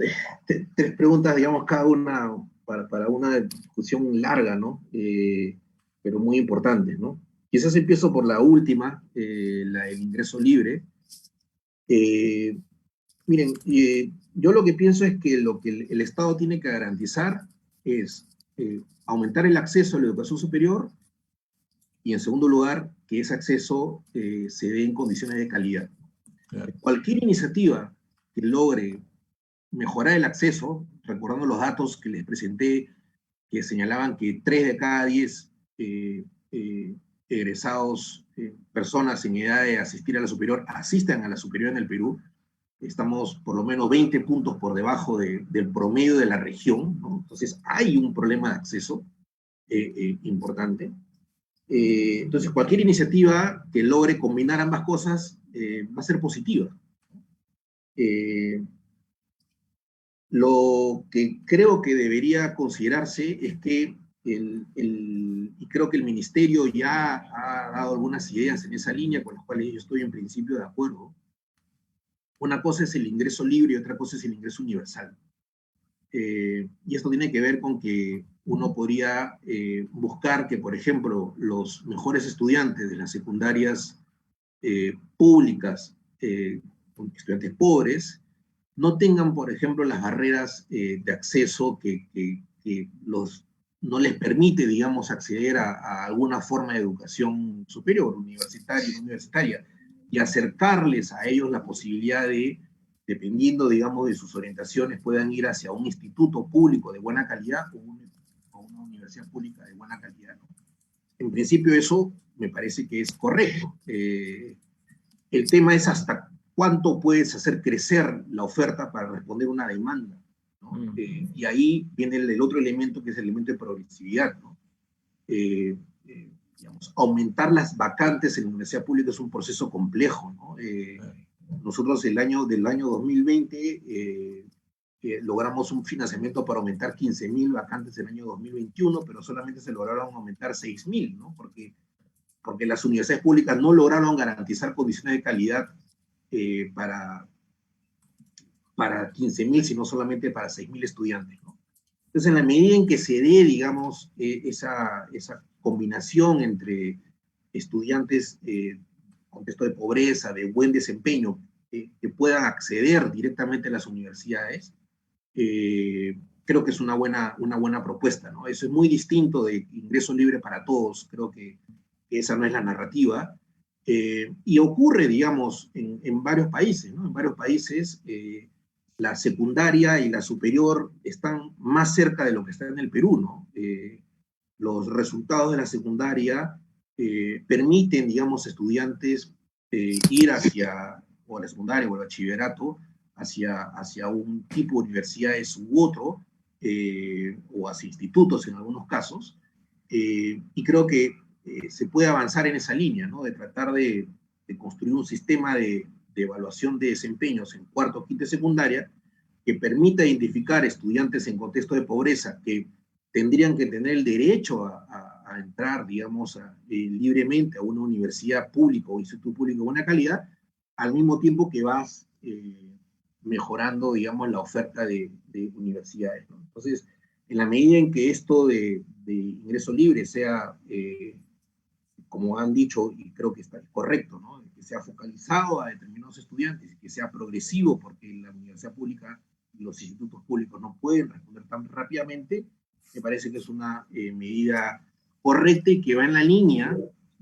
3 preguntas, digamos, cada una para una discusión larga, ¿no? Pero muy importante, ¿no? Quizás empiezo por la última, la del ingreso libre. Miren, yo lo que pienso es que lo que el Estado tiene que garantizar es aumentar el acceso a la educación superior y, en segundo lugar, que ese acceso se dé en condiciones de calidad. Claro. Cualquier iniciativa que logre mejorar el acceso, recordando los datos que les presenté, que señalaban que 3 de cada 10 egresados, personas en edad de asistir a la superior, asistan a la superior en el Perú. Estamos por lo menos 20 puntos por debajo del promedio de la región, ¿no? Entonces hay un problema de acceso importante. Entonces cualquier iniciativa que logre combinar ambas cosas va a ser positiva. Lo que creo que debería considerarse es que, y creo que el Ministerio ya ha dado algunas ideas en esa línea, con las cuales yo estoy en principio de acuerdo. Una cosa es el ingreso libre y otra cosa es el ingreso universal. Y esto tiene que ver con que uno podría buscar que, por ejemplo, los mejores estudiantes de las secundarias públicas, estudiantes pobres, no tengan, por ejemplo, las barreras de acceso que no les permite, digamos, acceder a alguna forma de educación superior, universitaria, y acercarles a ellos la posibilidad de, dependiendo, digamos, de sus orientaciones, puedan ir hacia un instituto público de buena calidad o una universidad pública de buena calidad, ¿no? En principio eso me parece que es correcto. El tema es hasta cuánto puedes hacer crecer la oferta para responder a una demanda, ¿no? Y ahí viene el otro elemento, que es el elemento de progresividad, ¿no? Digamos, aumentar las vacantes en la universidad pública es un proceso complejo, ¿no? Nosotros del año 2020 logramos un financiamiento para aumentar 15.000 vacantes en el año 2021, pero solamente se lograron aumentar 6.000, ¿no? Porque las universidades públicas no lograron garantizar condiciones de calidad para 15.000, sino solamente para 6.000 estudiantes, ¿no? Entonces, en la medida en que se dé, digamos, esa combinación entre estudiantes contexto de pobreza, de buen desempeño, que puedan acceder directamente a las universidades, creo que es una buena propuesta, ¿no? Eso es muy distinto de ingreso libre para todos, creo que esa no es la narrativa, y ocurre, digamos, en varios países, ¿no? En varios países la secundaria y la superior están más cerca de lo que está en el Perú, ¿no? Los resultados de la secundaria permiten, digamos, estudiantes ir hacia, o a la secundaria o al bachillerato, hacia un tipo de universidades u otro, o hacia institutos en algunos casos, y creo que se puede avanzar en esa línea, ¿no? De tratar de construir un sistema de evaluación de desempeños en cuarto, quinto y secundaria, que permita identificar estudiantes en contexto de pobreza que tendrían que tener el derecho a entrar, digamos, libremente a una universidad pública o instituto público de buena calidad, al mismo tiempo que vas mejorando, digamos, la oferta de universidades, ¿no? Entonces, en la medida en que esto de ingreso libre sea, como han dicho, y creo que está correcto, ¿no? Que sea focalizado a determinados estudiantes, que sea progresivo, porque la universidad pública y los institutos públicos no pueden responder tan rápidamente, me parece que es una medida correcta y que va en la línea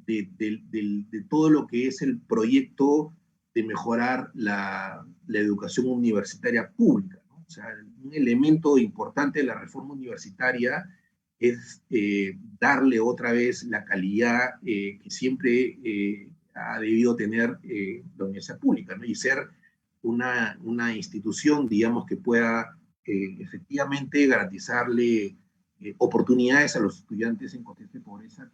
de todo lo que es el proyecto de mejorar la educación universitaria pública, ¿no? O sea, un elemento importante de la reforma universitaria es darle otra vez la calidad que siempre ha debido tener la universidad pública, ¿no? Y ser una institución, digamos, que pueda efectivamente garantizarle oportunidades a los estudiantes en contexto de pobreza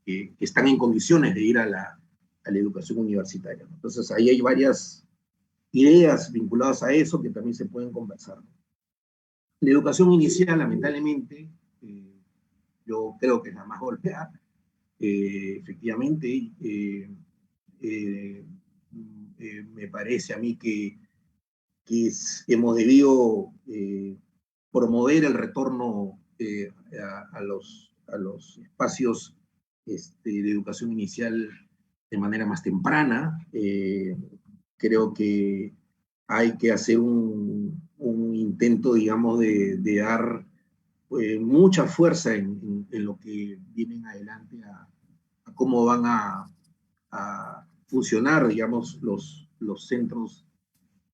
que están en condiciones de ir a la educación universitaria, ¿no? Entonces, ahí hay varias ideas vinculadas a eso que también se pueden conversar, ¿no? La educación inicial, lamentablemente, yo creo que es la más golpeada, efectivamente, me parece a mí que hemos debido promover el retorno a los espacios de educación inicial de manera más temprana. Creo que hay que hacer un intento, digamos, de dar mucha fuerza en lo que vienen adelante a cómo van a funcionar, digamos, los centros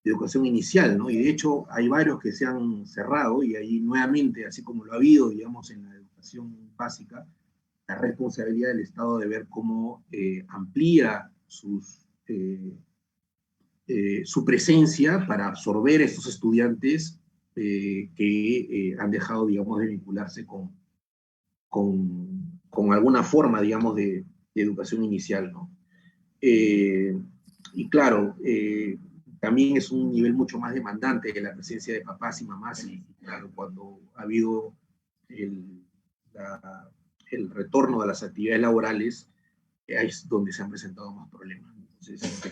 de educación inicial, ¿no? Y de hecho hay varios que se han cerrado y ahí nuevamente, así como lo ha habido, digamos, en la educación básica, la responsabilidad del Estado de ver cómo amplía su presencia para absorber a estos estudiantes que han dejado, digamos, de vincularse con alguna forma, digamos, de educación inicial, ¿no? Y claro, también es un nivel mucho más demandante de la presencia de papás y mamás, y claro, cuando ha habido el retorno de las actividades laborales, es donde se han presentado más problemas. Entonces,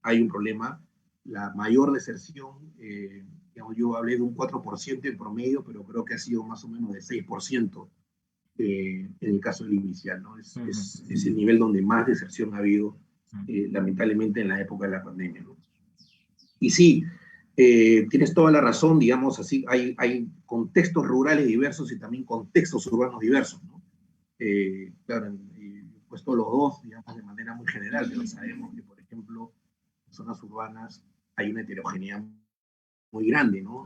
hay un problema, la mayor deserción, digamos, yo hablé de un 4% en promedio, pero creo que ha sido más o menos de 6% en el caso del inicial, ¿no? Es el nivel donde más deserción ha habido, lamentablemente, en la época de la pandemia, ¿no? Y sí, tienes toda la razón, digamos, así, hay contextos rurales diversos y también contextos urbanos diversos, ¿no? Claro, he puesto los dos, digamos, de manera muy general, pero sabemos que, por ejemplo, en zonas urbanas hay una heterogeneidad muy grande, ¿no?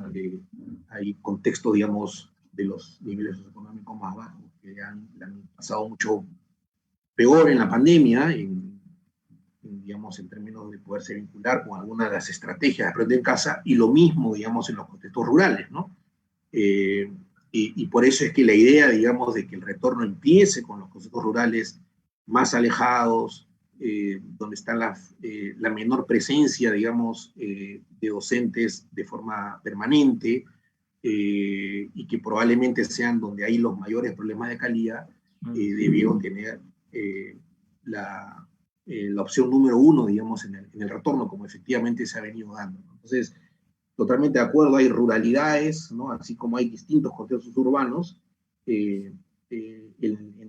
Hay contextos, digamos, de los niveles socioeconómicos más bajos que han pasado mucho peor en la pandemia, digamos, en términos de poderse vincular con alguna de las estrategias de aprender en casa, y lo mismo, digamos, en los contextos rurales, ¿no? Y por eso es que la idea, digamos, de que el retorno empiece con los contextos rurales más alejados, donde está la menor presencia, digamos, de docentes de forma permanente, y que probablemente sean donde hay los mayores problemas de calidad, debieron tener la opción número uno, digamos, en el retorno, como efectivamente se ha venido dando, ¿no? Entonces, totalmente de acuerdo, hay ruralidades, ¿no? Así como hay distintos contextos urbanos, en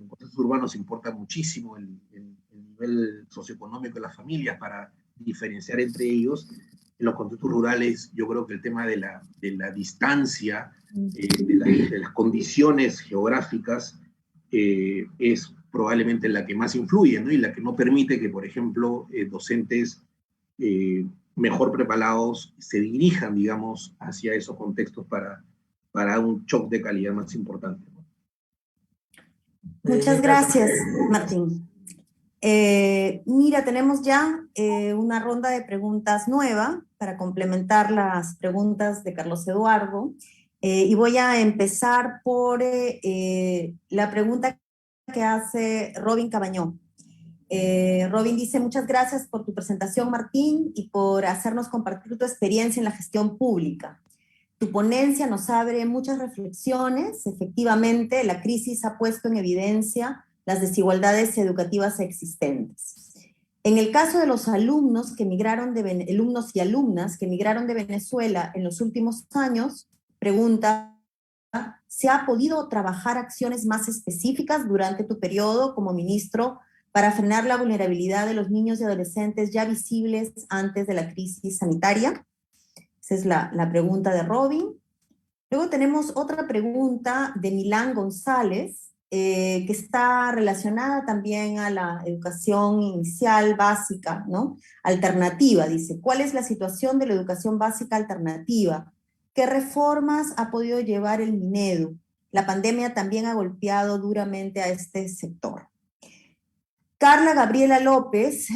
contextos urbanos importa muchísimo el nivel socioeconómico de las familias para diferenciar entre ellos. En los contextos rurales, yo creo que el tema de la distancia, de las condiciones geográficas, es probablemente la que más influye, ¿no? Y la que no permite que, por ejemplo, docentes mejor preparados se dirijan, digamos, hacia esos contextos para un shock de calidad más importante, ¿no? Muchas gracias, Martín. Mira, tenemos ya una ronda de preguntas nueva para complementar las preguntas de Carlos Eduardo. Y voy a empezar por la pregunta que hace Robin Cabañón. Robin dice, muchas gracias por tu presentación, Martín, y por hacernos compartir tu experiencia en la gestión pública. Tu ponencia nos abre muchas reflexiones. Efectivamente, la crisis ha puesto en evidencia las desigualdades educativas existentes. En el caso de los alumnos y alumnas que emigraron de Venezuela en los últimos años, pregunta, ¿se ha podido trabajar acciones más específicas durante tu periodo como ministro para frenar la vulnerabilidad de los niños y adolescentes ya visibles antes de la crisis sanitaria? Esa es la pregunta de Robin. Luego tenemos otra pregunta de Milán González, que está relacionada también a la educación inicial básica, ¿no? Alternativa, dice, ¿cuál es la situación de la educación básica alternativa? ¿Qué reformas ha podido llevar el Minedu? La pandemia también ha golpeado duramente a este sector. Carla Gabriela López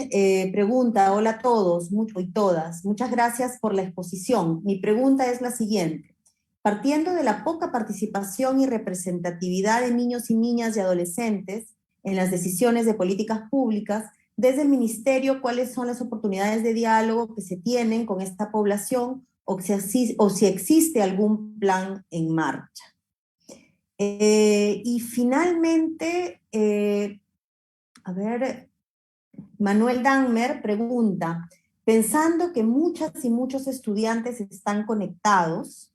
pregunta, hola a todos y todas, muchas gracias por la exposición. Mi pregunta es la siguiente. Partiendo de la poca participación y representatividad de niños y niñas y adolescentes en las decisiones de políticas públicas, desde el Ministerio, ¿cuáles son las oportunidades de diálogo que se tienen con esta población o si existe algún plan en marcha? Y finalmente, Manuel Danmer pregunta, pensando que muchas y muchos estudiantes están conectados,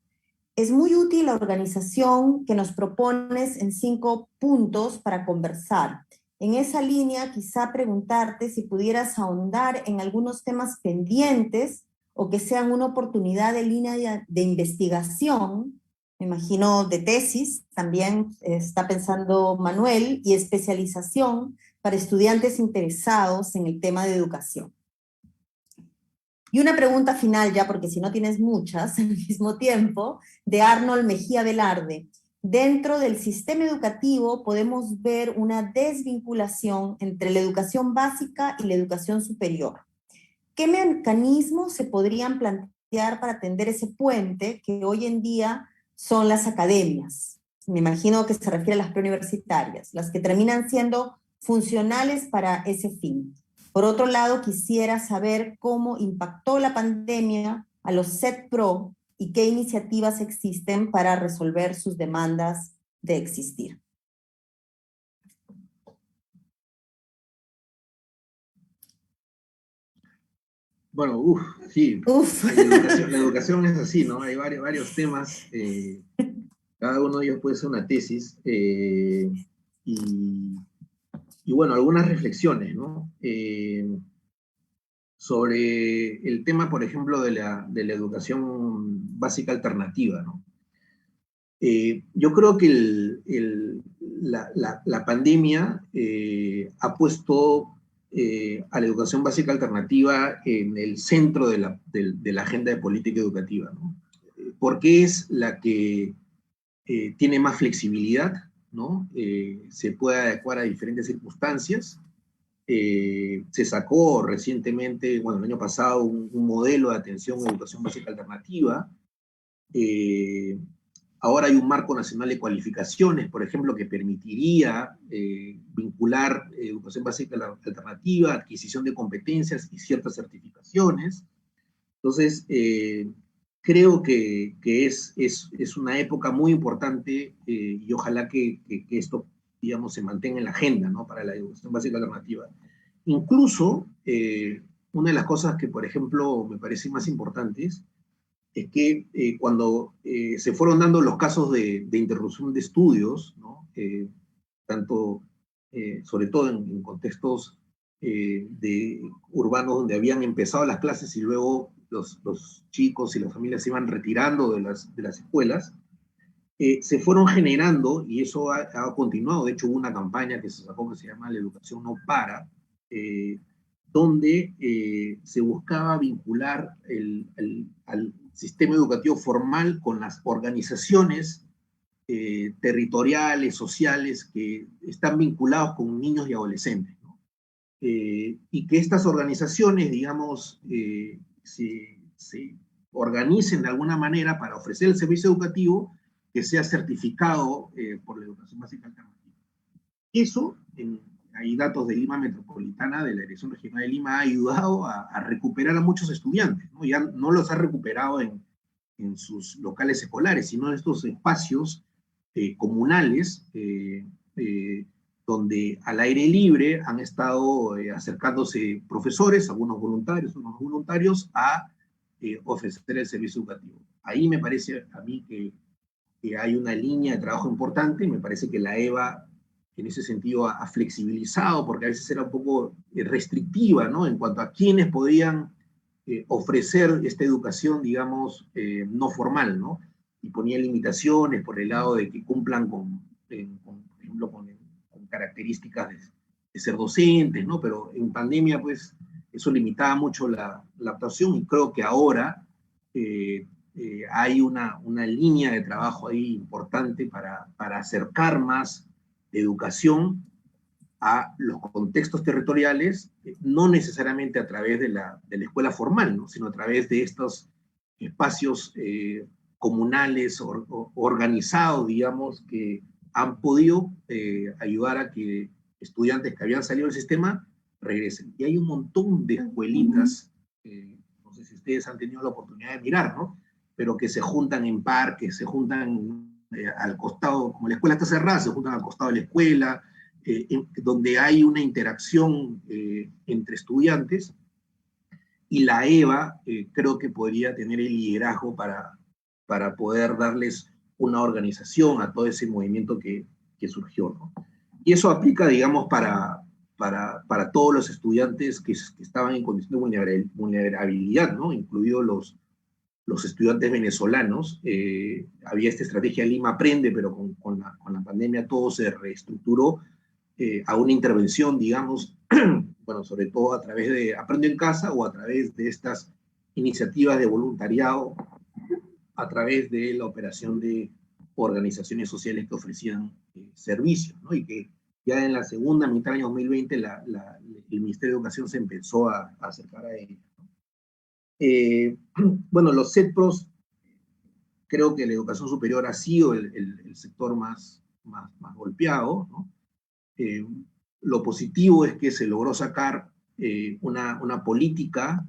es muy útil la organización que nos propones en 5 puntos para conversar. En esa línea, quizá preguntarte si pudieras ahondar en algunos temas pendientes o que sean una oportunidad de línea de investigación, me imagino de tesis, también está pensando Manuel, y especialización para estudiantes interesados en el tema de educación. Y una pregunta final ya, porque si no tienes muchas al mismo tiempo, de Arnold Mejía Velarde. Dentro del sistema educativo podemos ver una desvinculación entre la educación básica y la educación superior. ¿Qué mecanismos se podrían plantear para atender ese puente que hoy en día son las academias? Me imagino que se refiere a las preuniversitarias, las que terminan siendo funcionales para ese fin. Por otro lado, quisiera saber cómo impactó la pandemia a los CETPRO y qué iniciativas existen para resolver sus demandas de existir. Bueno, sí. La educación es así, ¿no? Hay varios temas. Cada uno de ellos puede ser una tesis. Y bueno, algunas reflexiones, ¿no? Sobre el tema, por ejemplo, de la educación básica alternativa, ¿no? Yo creo que la pandemia ha puesto a la educación básica alternativa en el centro de la agenda de política educativa, ¿no? Porque es la que tiene más flexibilidad, ¿no? Se puede adecuar a diferentes circunstancias. Se sacó recientemente, bueno, el año pasado, un modelo de atención a educación básica alternativa. Ahora hay un marco nacional de cualificaciones, por ejemplo, que permitiría vincular educación básica alternativa, adquisición de competencias y ciertas certificaciones. Entonces, creo que es una época muy importante y ojalá que esto, digamos, se mantenga en la agenda, ¿no? Para la educación básica alternativa. Incluso, una de las cosas que, por ejemplo, me parecen más importantes es que cuando se fueron dando los casos de interrupción de estudios, ¿no? Tanto, sobre todo en contextos urbanos donde habían empezado las clases y luego los chicos y las familias se iban retirando de las escuelas, se fueron generando, y eso ha continuado. De hecho, hubo una campaña que se sacó que se llama La Educación No Para, donde se buscaba vincular al sistema educativo formal con las organizaciones territoriales, sociales, que están vinculados con niños y adolescentes, ¿no? Y que estas organizaciones, digamos, se organicen de alguna manera para ofrecer el servicio educativo que sea certificado por la educación básica alternativa. Eso, hay datos de Lima Metropolitana, de la Dirección Regional de Lima, ha ayudado a recuperar a muchos estudiantes, ¿no? Ya no los ha recuperado en sus locales escolares, sino en estos espacios comunales, donde al aire libre han estado acercándose profesores, algunos voluntarios, a ofrecer el servicio educativo. Ahí me parece a mí que hay una línea de trabajo importante, y me parece que la EVA en ese sentido ha flexibilizado, porque a veces era un poco restrictiva, ¿no? En cuanto a quiénes podían ofrecer esta educación, digamos, no formal, ¿no? Y ponía limitaciones por el lado de que cumplan por ejemplo, con características de ser docentes, ¿no? Pero en pandemia, pues, eso limitaba mucho la actuación, y creo que ahora hay una línea de trabajo ahí importante para acercar más educación a los contextos territoriales, no necesariamente a través de la escuela formal, ¿no? Sino a través de estos espacios comunales organizados, digamos, que han podido ayudar a que estudiantes que habían salido del sistema regresen. Y hay un montón de escuelitas, no sé si ustedes han tenido la oportunidad de mirar, ¿no? Pero que se juntan en parques, se juntan al costado, como la escuela está cerrada, se juntan al costado de la escuela, donde hay una interacción entre estudiantes, y la EVA creo que podría tener el liderazgo para poder darles una organización a todo ese movimiento que surgió, ¿no? Y eso aplica, digamos, para todos los estudiantes que estaban en condición de vulnerabilidad, ¿no? Incluidos los estudiantes venezolanos. Había esta estrategia Lima Aprende, pero con la pandemia todo se reestructuró a una intervención, digamos, bueno, sobre todo a través de Aprendo en Casa, o a través de estas iniciativas de voluntariado, a través de la operación de organizaciones sociales que ofrecían servicios, ¿no? Y que ya en la segunda mitad del año 2020 el Ministerio de Educación se empezó a acercar a ello, ¿no? Bueno, los CETPROS, creo que la educación superior ha sido el sector más golpeado, ¿no? Lo positivo es que se logró sacar una política,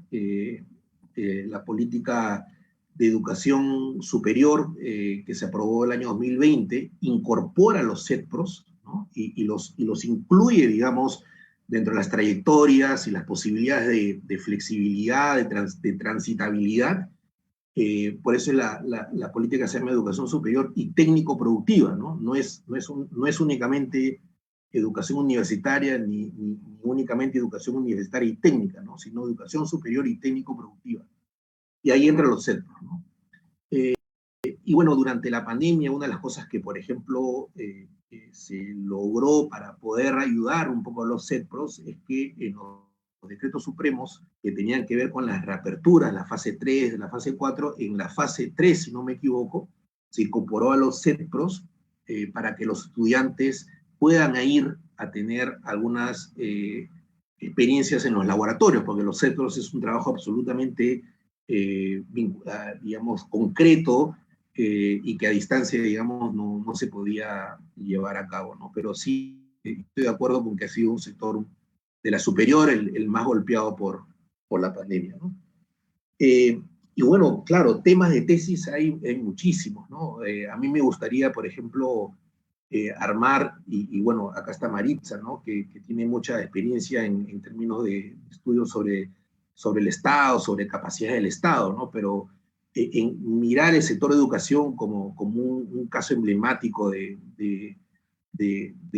la política de educación superior que se aprobó el año 2020, incorpora los CETPROS, ¿no? y los incluye, digamos, dentro de las trayectorias y las posibilidades de flexibilidad, de transitabilidad. Por eso la política se llama educación superior y técnico-productiva, ¿no? No es únicamente educación universitaria ni únicamente educación universitaria y técnica, ¿no? Sino educación superior y técnico-productiva. Y ahí entran los CETPROS, ¿no? Y bueno, durante la pandemia, una de las cosas que, por ejemplo, se logró para poder ayudar un poco a los CETPROS es que en los decretos supremos que tenían que ver con las reaperturas, la fase 3, la fase 4, en la fase 3, si no me equivoco, se incorporó a los CETPROS para que los estudiantes puedan ir a tener algunas experiencias en los laboratorios, porque los CETPROS es un trabajo absolutamente, digamos, concreto, y que a distancia, digamos, no se podía llevar a cabo, ¿no? Pero sí estoy de acuerdo con que ha sido un sector de la superior el más golpeado por la pandemia, ¿no? Y bueno, claro, temas de tesis hay muchísimos, ¿no? A mí me gustaría, por ejemplo, armar, y bueno, acá está Maritza, ¿no? Que tiene mucha experiencia en términos de estudios sobre el Estado, sobre capacidad del Estado, ¿no? Pero en mirar el sector de educación como un caso emblemático de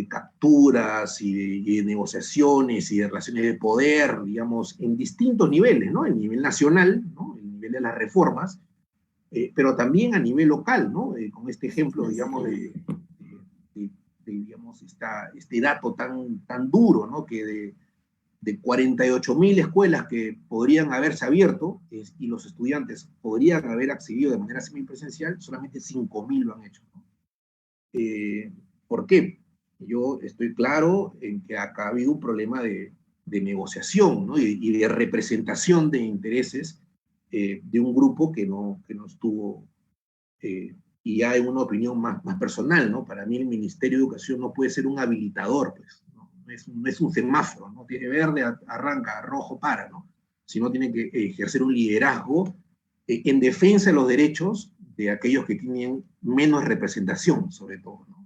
capturas y de negociaciones y de relaciones de poder, digamos, en distintos niveles, ¿no? El nivel nacional, ¿no? El nivel de las reformas, pero también a nivel local, ¿no? Con este ejemplo, digamos, digamos, este dato tan duro, ¿no? Que de 48.000 escuelas que podrían haberse abierto y los estudiantes podrían haber accedido de manera semipresencial, solamente 5.000 lo han hecho, ¿no? ¿Por qué? Yo estoy claro en que acá ha habido un problema de negociación, ¿no? y de representación de intereses de un grupo que no estuvo, y ya en una opinión más personal, ¿no? Para mí el Ministerio de Educación no puede ser un habilitador, pues, ¿no? No es un semáforo, ¿no? Tiene verde, arranca, rojo, para, ¿no? Sino tiene que ejercer un liderazgo en defensa de los derechos de aquellos que tienen menos representación, sobre todo, ¿no?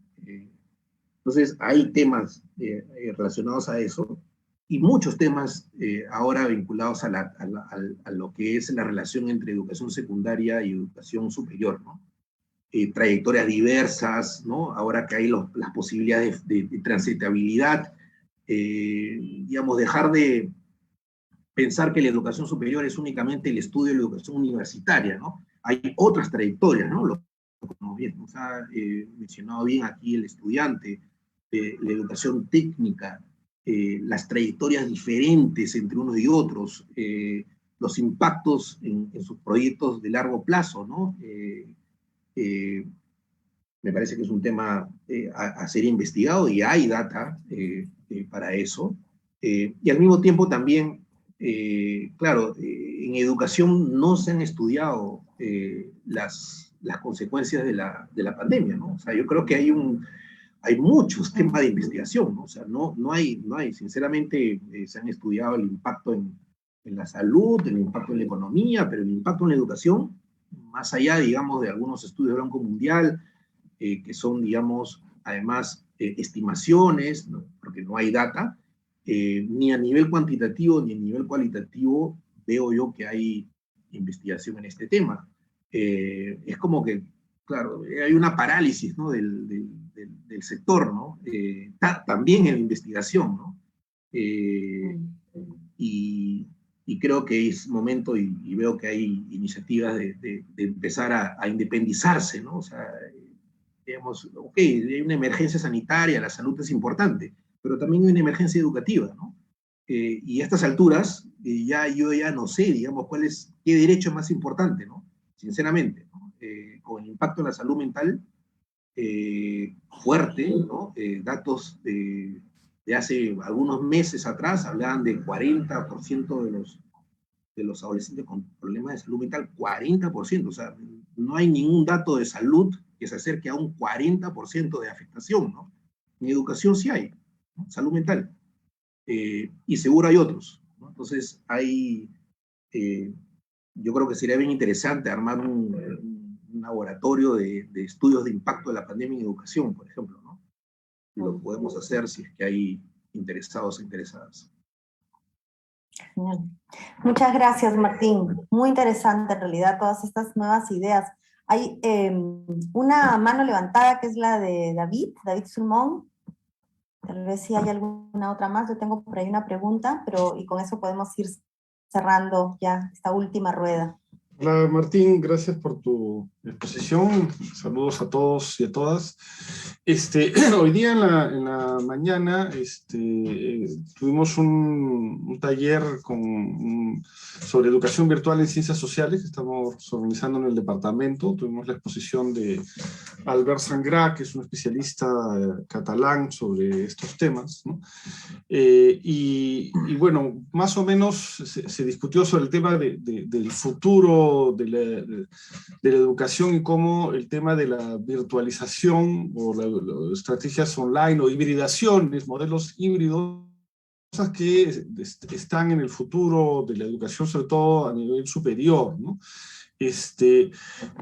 Entonces, hay temas relacionados a eso y muchos temas ahora vinculados a lo que es la relación entre educación secundaria y educación superior, ¿no? Trayectorias diversas, ¿no? Ahora que hay las posibilidades de transitabilidad, digamos, dejar de pensar que la educación superior es únicamente el estudio de la educación universitaria, ¿no? Hay otras trayectorias, ¿no? Como bien nos ha mencionado bien aquí el estudiante, la educación técnica, las trayectorias diferentes entre unos y otros, los impactos en sus proyectos de largo plazo, ¿no? Me parece que es un tema a ser investigado y hay data para eso. Y al mismo tiempo también, claro, en educación no se han estudiado las consecuencias de la pandemia, ¿no? O sea, yo creo que hay muchos temas de investigación, ¿no? O sea, no hay, sinceramente, se han estudiado el impacto en la salud, el impacto en la economía, pero el impacto en la educación, más allá, digamos, de algunos estudios de Banco Mundial, que son, digamos, además, estimaciones, ¿no? Porque no hay data, ni a nivel cuantitativo ni a nivel cualitativo veo yo que hay investigación en este tema. Es como que, claro, hay una parálisis, ¿no? del sector, ¿no? También en la investigación, ¿no? Y creo que es momento, y veo que hay iniciativas de empezar a independizarse, ¿no? O sea, digamos, ok, hay una emergencia sanitaria, la salud es importante, pero también hay una emergencia educativa, ¿no? Y a estas alturas, yo ya no sé, digamos, qué derecho es más importante, ¿no? Sinceramente, ¿no? Con el impacto en la salud mental fuerte, ¿no? Datos de hace algunos meses atrás hablaban del 40% de los adolescentes con problemas de salud mental, 40%, o sea, no hay ningún dato de salud que se acerque a un 40% de afectación, ¿no? En educación sí hay, ¿no? Salud mental, y seguro hay otros, ¿no? Entonces yo creo que sería bien interesante armar un laboratorio de estudios de impacto de la pandemia en educación, por ejemplo, ¿no? Lo podemos hacer si es que hay interesados e interesadas. Muchas gracias, Martín. Muy interesante, en realidad, todas estas nuevas ideas. Hay una mano levantada que es la de David Sulmón. Tal vez si hay alguna otra más. Yo tengo por ahí una pregunta, y con eso podemos ir cerrando ya esta última rueda. Hola Martín, gracias por tu exposición. Saludos a todos y a todas. Hoy día en la mañana tuvimos un taller sobre educación virtual en ciencias sociales que estamos organizando en el departamento. Tuvimos la exposición de Albert Sangrà, que es un especialista catalán sobre estos temas, ¿no? Y bueno, más o menos se discutió sobre el tema del futuro de la educación y cómo el tema de la virtualización o las estrategias online o hibridaciones, modelos híbridos, cosas que están en el futuro de la educación, sobre todo a nivel superior, ¿no?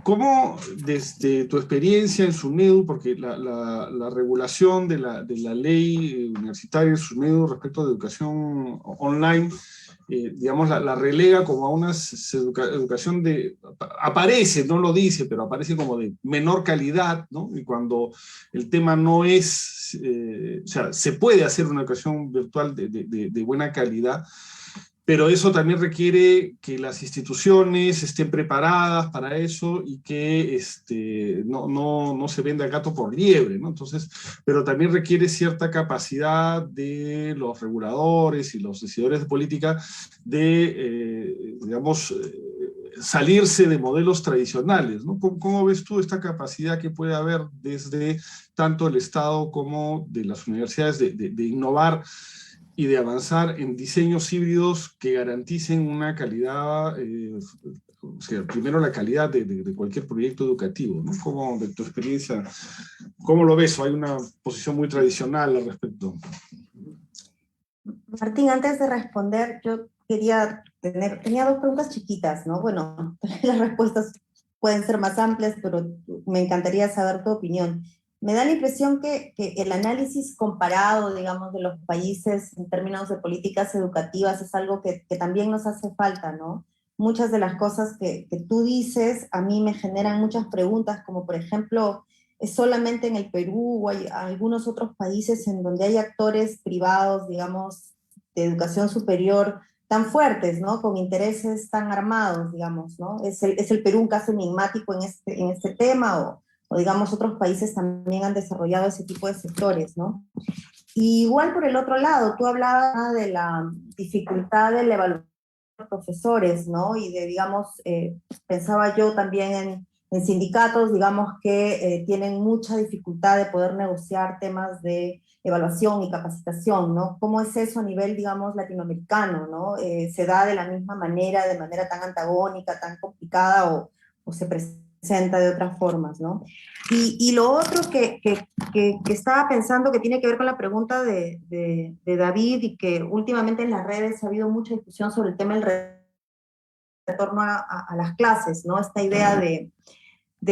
¿Cómo desde tu experiencia en SUNEDU, porque la regulación de la ley universitaria en SUNEDU respecto de educación online digamos, la relega como a una educación aparece, no lo dice, pero aparece como de menor calidad, ¿no? Y cuando el tema no es, o sea, se puede hacer una educación virtual de buena calidad, pero eso también requiere que las instituciones estén preparadas para eso y que no se venda el gato por liebre, ¿no? Entonces, pero también requiere cierta capacidad de los reguladores y los decidores de política de, digamos, salirse de modelos tradicionales, ¿no? ¿Cómo ves tú esta capacidad que puede haber desde tanto el Estado como de las universidades de innovar y de avanzar en diseños híbridos que garanticen una calidad, o sea, primero la calidad de cualquier proyecto educativo, ¿no? ¿Cómo, de tu experiencia, cómo lo ves? ¿O hay una posición muy tradicional al respecto? Martín, antes de responder, yo tenía dos preguntas chiquitas, ¿no? Bueno, las respuestas pueden ser más amplias, pero me encantaría saber tu opinión. Me da la impresión que el análisis comparado, digamos, de los países en términos de políticas educativas es algo que también nos hace falta, ¿no? Muchas de las cosas que tú dices a mí me generan muchas preguntas, como por ejemplo, ¿es solamente en el Perú o hay algunos otros países en donde hay actores privados, digamos, de educación superior tan fuertes, ¿no? Con intereses tan armados, digamos, ¿no? ¿Es el Perú un caso enigmático en este tema o digamos otros países también han desarrollado ese tipo de sectores, ¿no? Y igual por el otro lado, tú hablabas de la dificultad de la evaluación de los profesores, ¿no? Y de, digamos, pensaba yo también en sindicatos, digamos, que tienen mucha dificultad de poder negociar temas de evaluación y capacitación, ¿no? ¿Cómo es eso a nivel, digamos, latinoamericano, ¿no? ¿Se da de la misma manera, de manera tan antagónica, tan complicada o se presenta de otras formas, ¿no? Y lo otro que estaba pensando que tiene que ver con la pregunta de David y que últimamente en las redes ha habido mucha discusión sobre el tema del retorno a las clases, ¿no? Esta idea de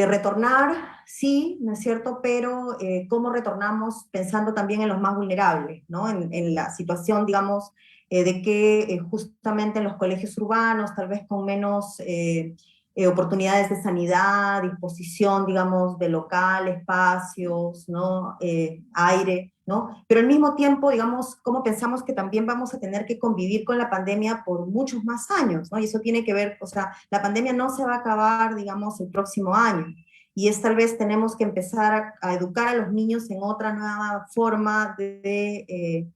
retornar, sí, ¿no es cierto? Pero ¿cómo retornamos pensando también en los más vulnerables, ¿no? En la situación, digamos, de que justamente en los colegios urbanos, tal vez con menos oportunidades de sanidad, disposición, digamos, de local, espacios, ¿no? Aire, ¿no? Pero al mismo tiempo, digamos, cómo pensamos que también vamos a tener que convivir con la pandemia por muchos más años, ¿no? Y eso tiene que ver, o sea, la pandemia no se va a acabar, digamos, el próximo año. Y es tal vez tenemos que empezar a educar a los niños en otra nueva forma de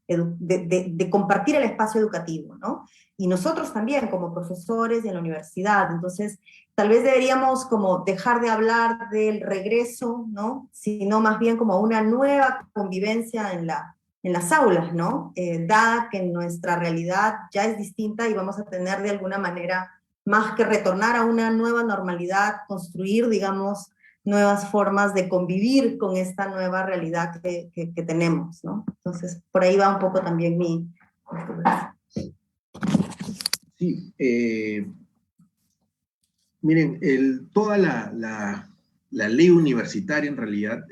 compartir el espacio educativo, ¿no? Y nosotros también como profesores y en la universidad. Entonces, tal vez deberíamos como dejar de hablar del regreso, ¿no? Sino más bien como una nueva convivencia en las aulas, ¿no? Dada que nuestra realidad ya es distinta y vamos a tener de alguna manera más que retornar a una nueva normalidad, construir, digamos, nuevas formas de convivir con esta nueva realidad que tenemos, ¿no? Entonces, por ahí va un poco también mi... Sí, miren, toda la ley universitaria en realidad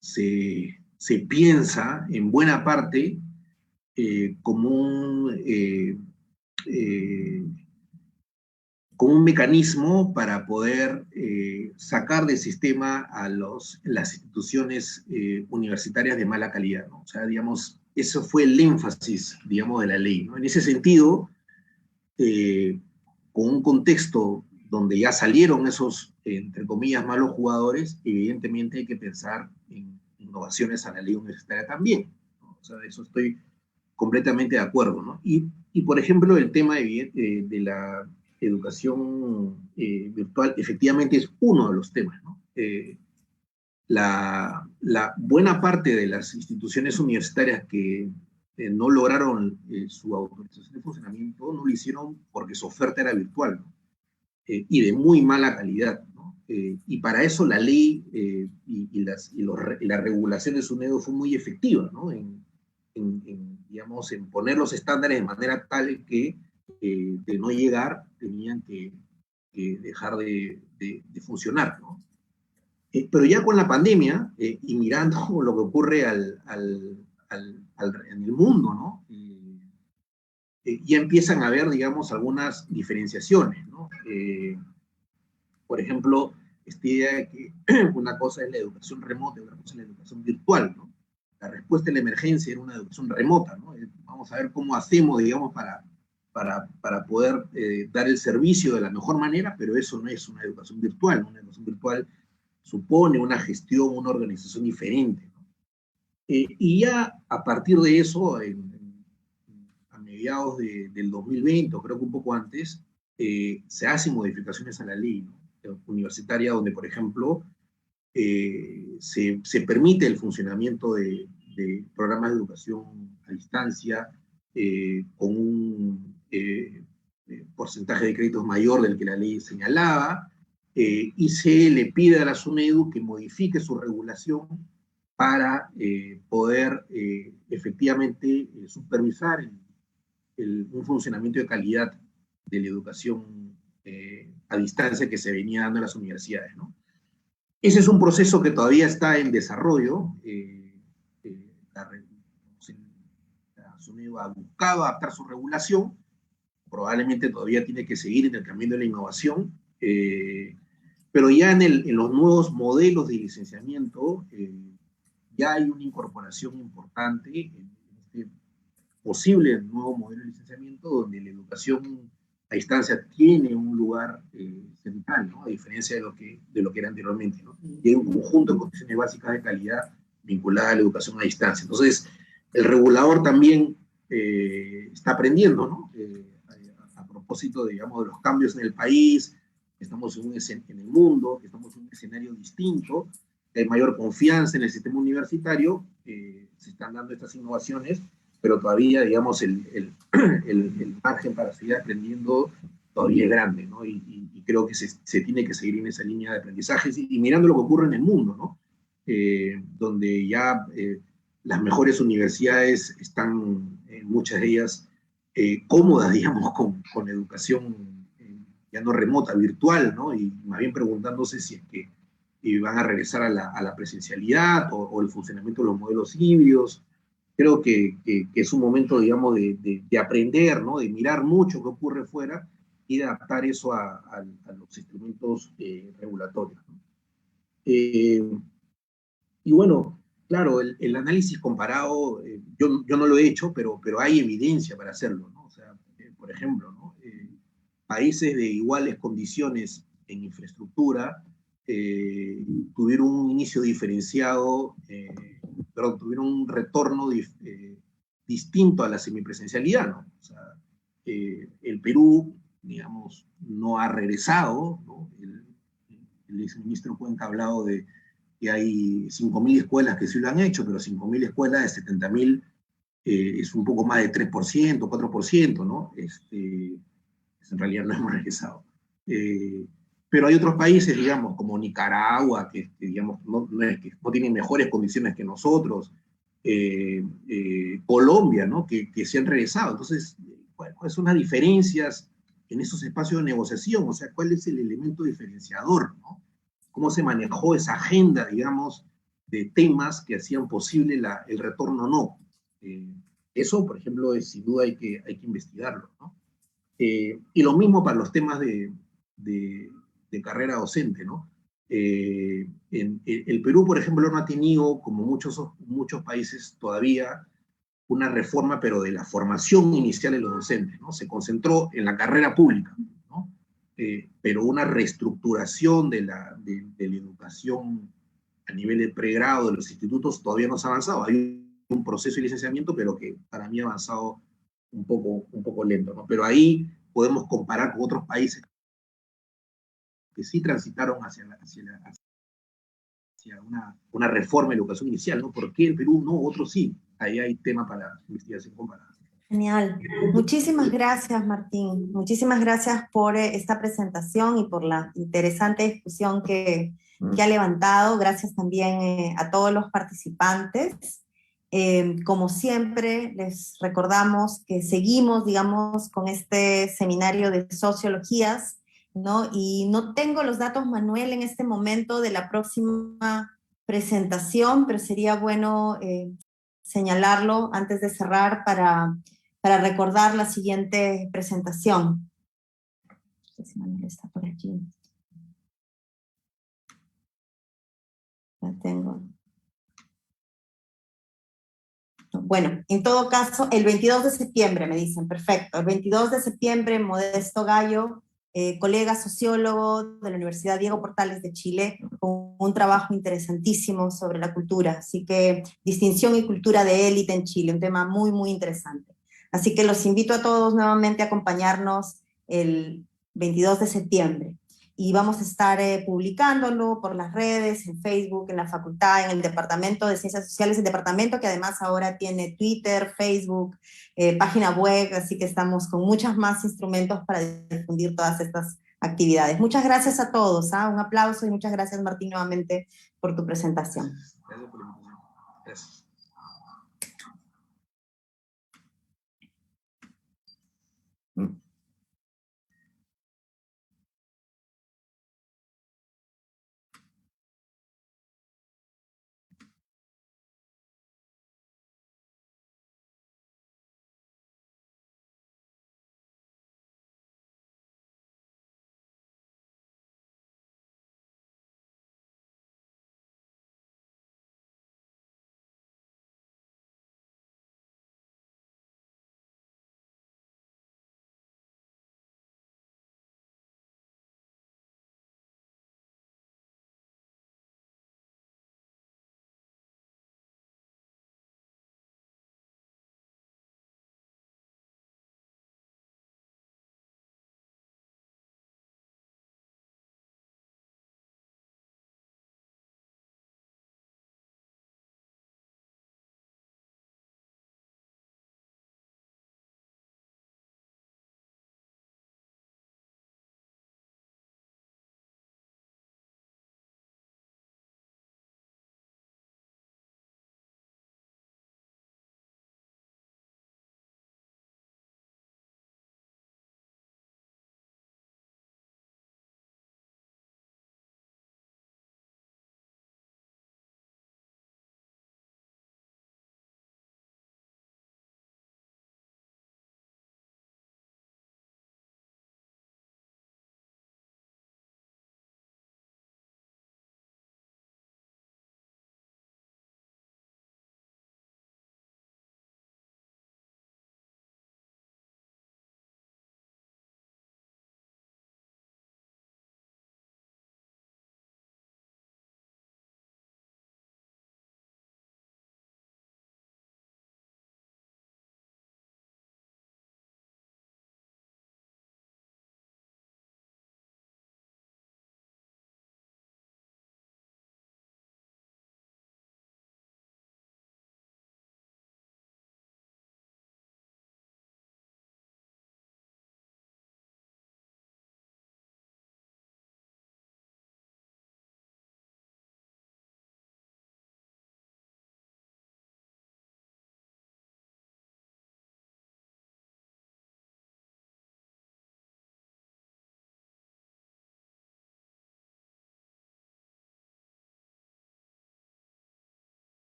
se piensa en buena parte como un mecanismo para poder sacar del sistema a las instituciones universitarias de mala calidad, ¿no? O sea, digamos, eso fue el énfasis, digamos, de la ley, ¿no? En ese sentido, con un contexto donde ya salieron esos, entre comillas, malos jugadores, evidentemente hay que pensar en innovaciones a la ley universitaria también, ¿no? O sea, de eso estoy completamente de acuerdo, ¿no? Y por ejemplo, el tema de la educación virtual efectivamente es uno de los temas, ¿no? La buena parte de las instituciones universitarias que no lograron su autorización de funcionamiento no lo hicieron porque su oferta era virtual, ¿no? Y de muy mala calidad, ¿no? Y para eso la ley y la regulación de SUNEDU fue muy efectiva, ¿no? Digamos, en poner los estándares de manera tal que de no llegar tenían que dejar de funcionar, ¿no? Pero ya con la pandemia y mirando lo que ocurre en el mundo, ¿no? ya empiezan a haber, digamos, algunas diferenciaciones, ¿no? Por ejemplo, esta idea de que una cosa es la educación remota y otra cosa es la educación virtual, ¿no? La respuesta a la emergencia era una educación remota, ¿no? Vamos a ver cómo hacemos, digamos, para poder dar el servicio de la mejor manera, pero eso no es una educación virtual, ¿no? Una educación virtual supone una gestión, una organización diferente, ¿no? Y ya a partir de eso, a mediados del 2020, o creo que un poco antes, se hacen modificaciones a la ley, ¿no?, universitaria, donde, por ejemplo, se permite el funcionamiento de programas de educación a distancia con un porcentaje de créditos mayor del que la ley señalaba, y se le pide a la SUNEDU que modifique su regulación para poder efectivamente supervisar un funcionamiento de calidad de la educación a distancia que se venía dando en las universidades, ¿no? Ese es un proceso que todavía está en desarrollo. La SUNEDU ha buscado adaptar su regulación, probablemente todavía tiene que seguir en el camino de la innovación, pero ya en los nuevos modelos de licenciamiento ya hay una incorporación importante en este posible nuevo modelo de licenciamiento, donde la educación a distancia tiene un lugar central, ¿no?, a diferencia de lo que era anteriormente, ¿no? Y hay un conjunto de condiciones básicas de calidad vinculadas a la educación a distancia. Entonces, el regulador también está aprendiendo, ¿no? A propósito, digamos, de los cambios en el país, estamos en el mundo, estamos en un escenario distinto, hay mayor confianza en el sistema universitario, se están dando estas innovaciones, pero todavía, digamos, el margen para seguir aprendiendo todavía es grande, ¿no? Y creo que se tiene que seguir en esa línea de aprendizajes y mirando lo que ocurre en el mundo, ¿no? Donde ya las mejores universidades están, muchas de ellas, cómodas, digamos, con educación ya no remota, virtual, ¿no? Y más bien preguntándose si es que van a regresar a la presencialidad o el funcionamiento de los modelos híbridos. Creo que es un momento, digamos, de aprender, ¿no?, de mirar mucho qué ocurre fuera y de adaptar eso a los instrumentos regulatorios, ¿no? Y bueno, claro, el análisis comparado, yo no lo he hecho, pero hay evidencia para hacerlo, ¿no? O sea, por ejemplo, ¿no?, países de iguales condiciones en infraestructura tuvieron un inicio diferenciado, tuvieron un retorno distinto a la semipresencialidad, ¿no? O sea, el Perú, digamos, no ha regresado, ¿no? El exministro Cuenca ha hablado de que hay 5.000 escuelas que sí lo han hecho, pero 5.000 escuelas de 70.000 es un poco más de 3%, 4%, ¿no? En realidad no hemos regresado. Pero hay otros países, digamos, como Nicaragua, que digamos, no tienen mejores condiciones que nosotros, Colombia, ¿no?, que se han regresado. Entonces, ¿cuáles son las diferencias en esos espacios de negociación? O sea, ¿cuál es el elemento diferenciador, ¿no? ¿Cómo se manejó esa agenda, digamos, de temas que hacían posible el retorno o no? Eso, por ejemplo, sin duda hay que investigarlo, ¿no? Y lo mismo para los temas de carrera docente, ¿no? El Perú, por ejemplo, no ha tenido, como muchos países todavía, una reforma, pero de la formación inicial de los docentes, ¿no? Se concentró en la carrera pública, ¿no? Pero una reestructuración de la educación a nivel de pregrado de los institutos todavía no se ha avanzado. Hay un proceso de licenciamiento, pero que para mí ha avanzado un poco lento, ¿no? Pero ahí podemos comparar con otros países que sí transitaron hacia una reforma de la educación inicial, ¿no? ¿Por qué el Perú no? Otros sí. Ahí hay tema para investigación comparada. Genial. Muchísimas gracias, Martín. Muchísimas gracias por esta presentación y por la interesante discusión que ha levantado. Gracias también a todos los participantes. Como siempre, les recordamos que seguimos, digamos, con este seminario de sociologías, ¿no? Y no tengo los datos, Manuel, en este momento de la próxima presentación, pero sería bueno señalarlo antes de cerrar para para recordar la siguiente presentación. No sé si Manuel está por aquí. La tengo. Bueno, en todo caso, el 22 de septiembre, me dicen, perfecto. El 22 de septiembre, Modesto Gallo, colega sociólogo de la Universidad Diego Portales de Chile, con un trabajo interesantísimo sobre la cultura. Así que, distinción y cultura de élite en Chile, un tema muy, muy interesante. Así que los invito a todos nuevamente a acompañarnos el 22 de septiembre. Y vamos a estar publicándolo por las redes, en Facebook, en la facultad, en el Departamento de Ciencias Sociales, el departamento que además ahora tiene Twitter, Facebook, página web, así que estamos con muchos más instrumentos para difundir todas estas actividades. Muchas gracias a todos, ¿ah? Un aplauso y muchas gracias, Martín, nuevamente por tu presentación. Gracias por la invitación. Gracias.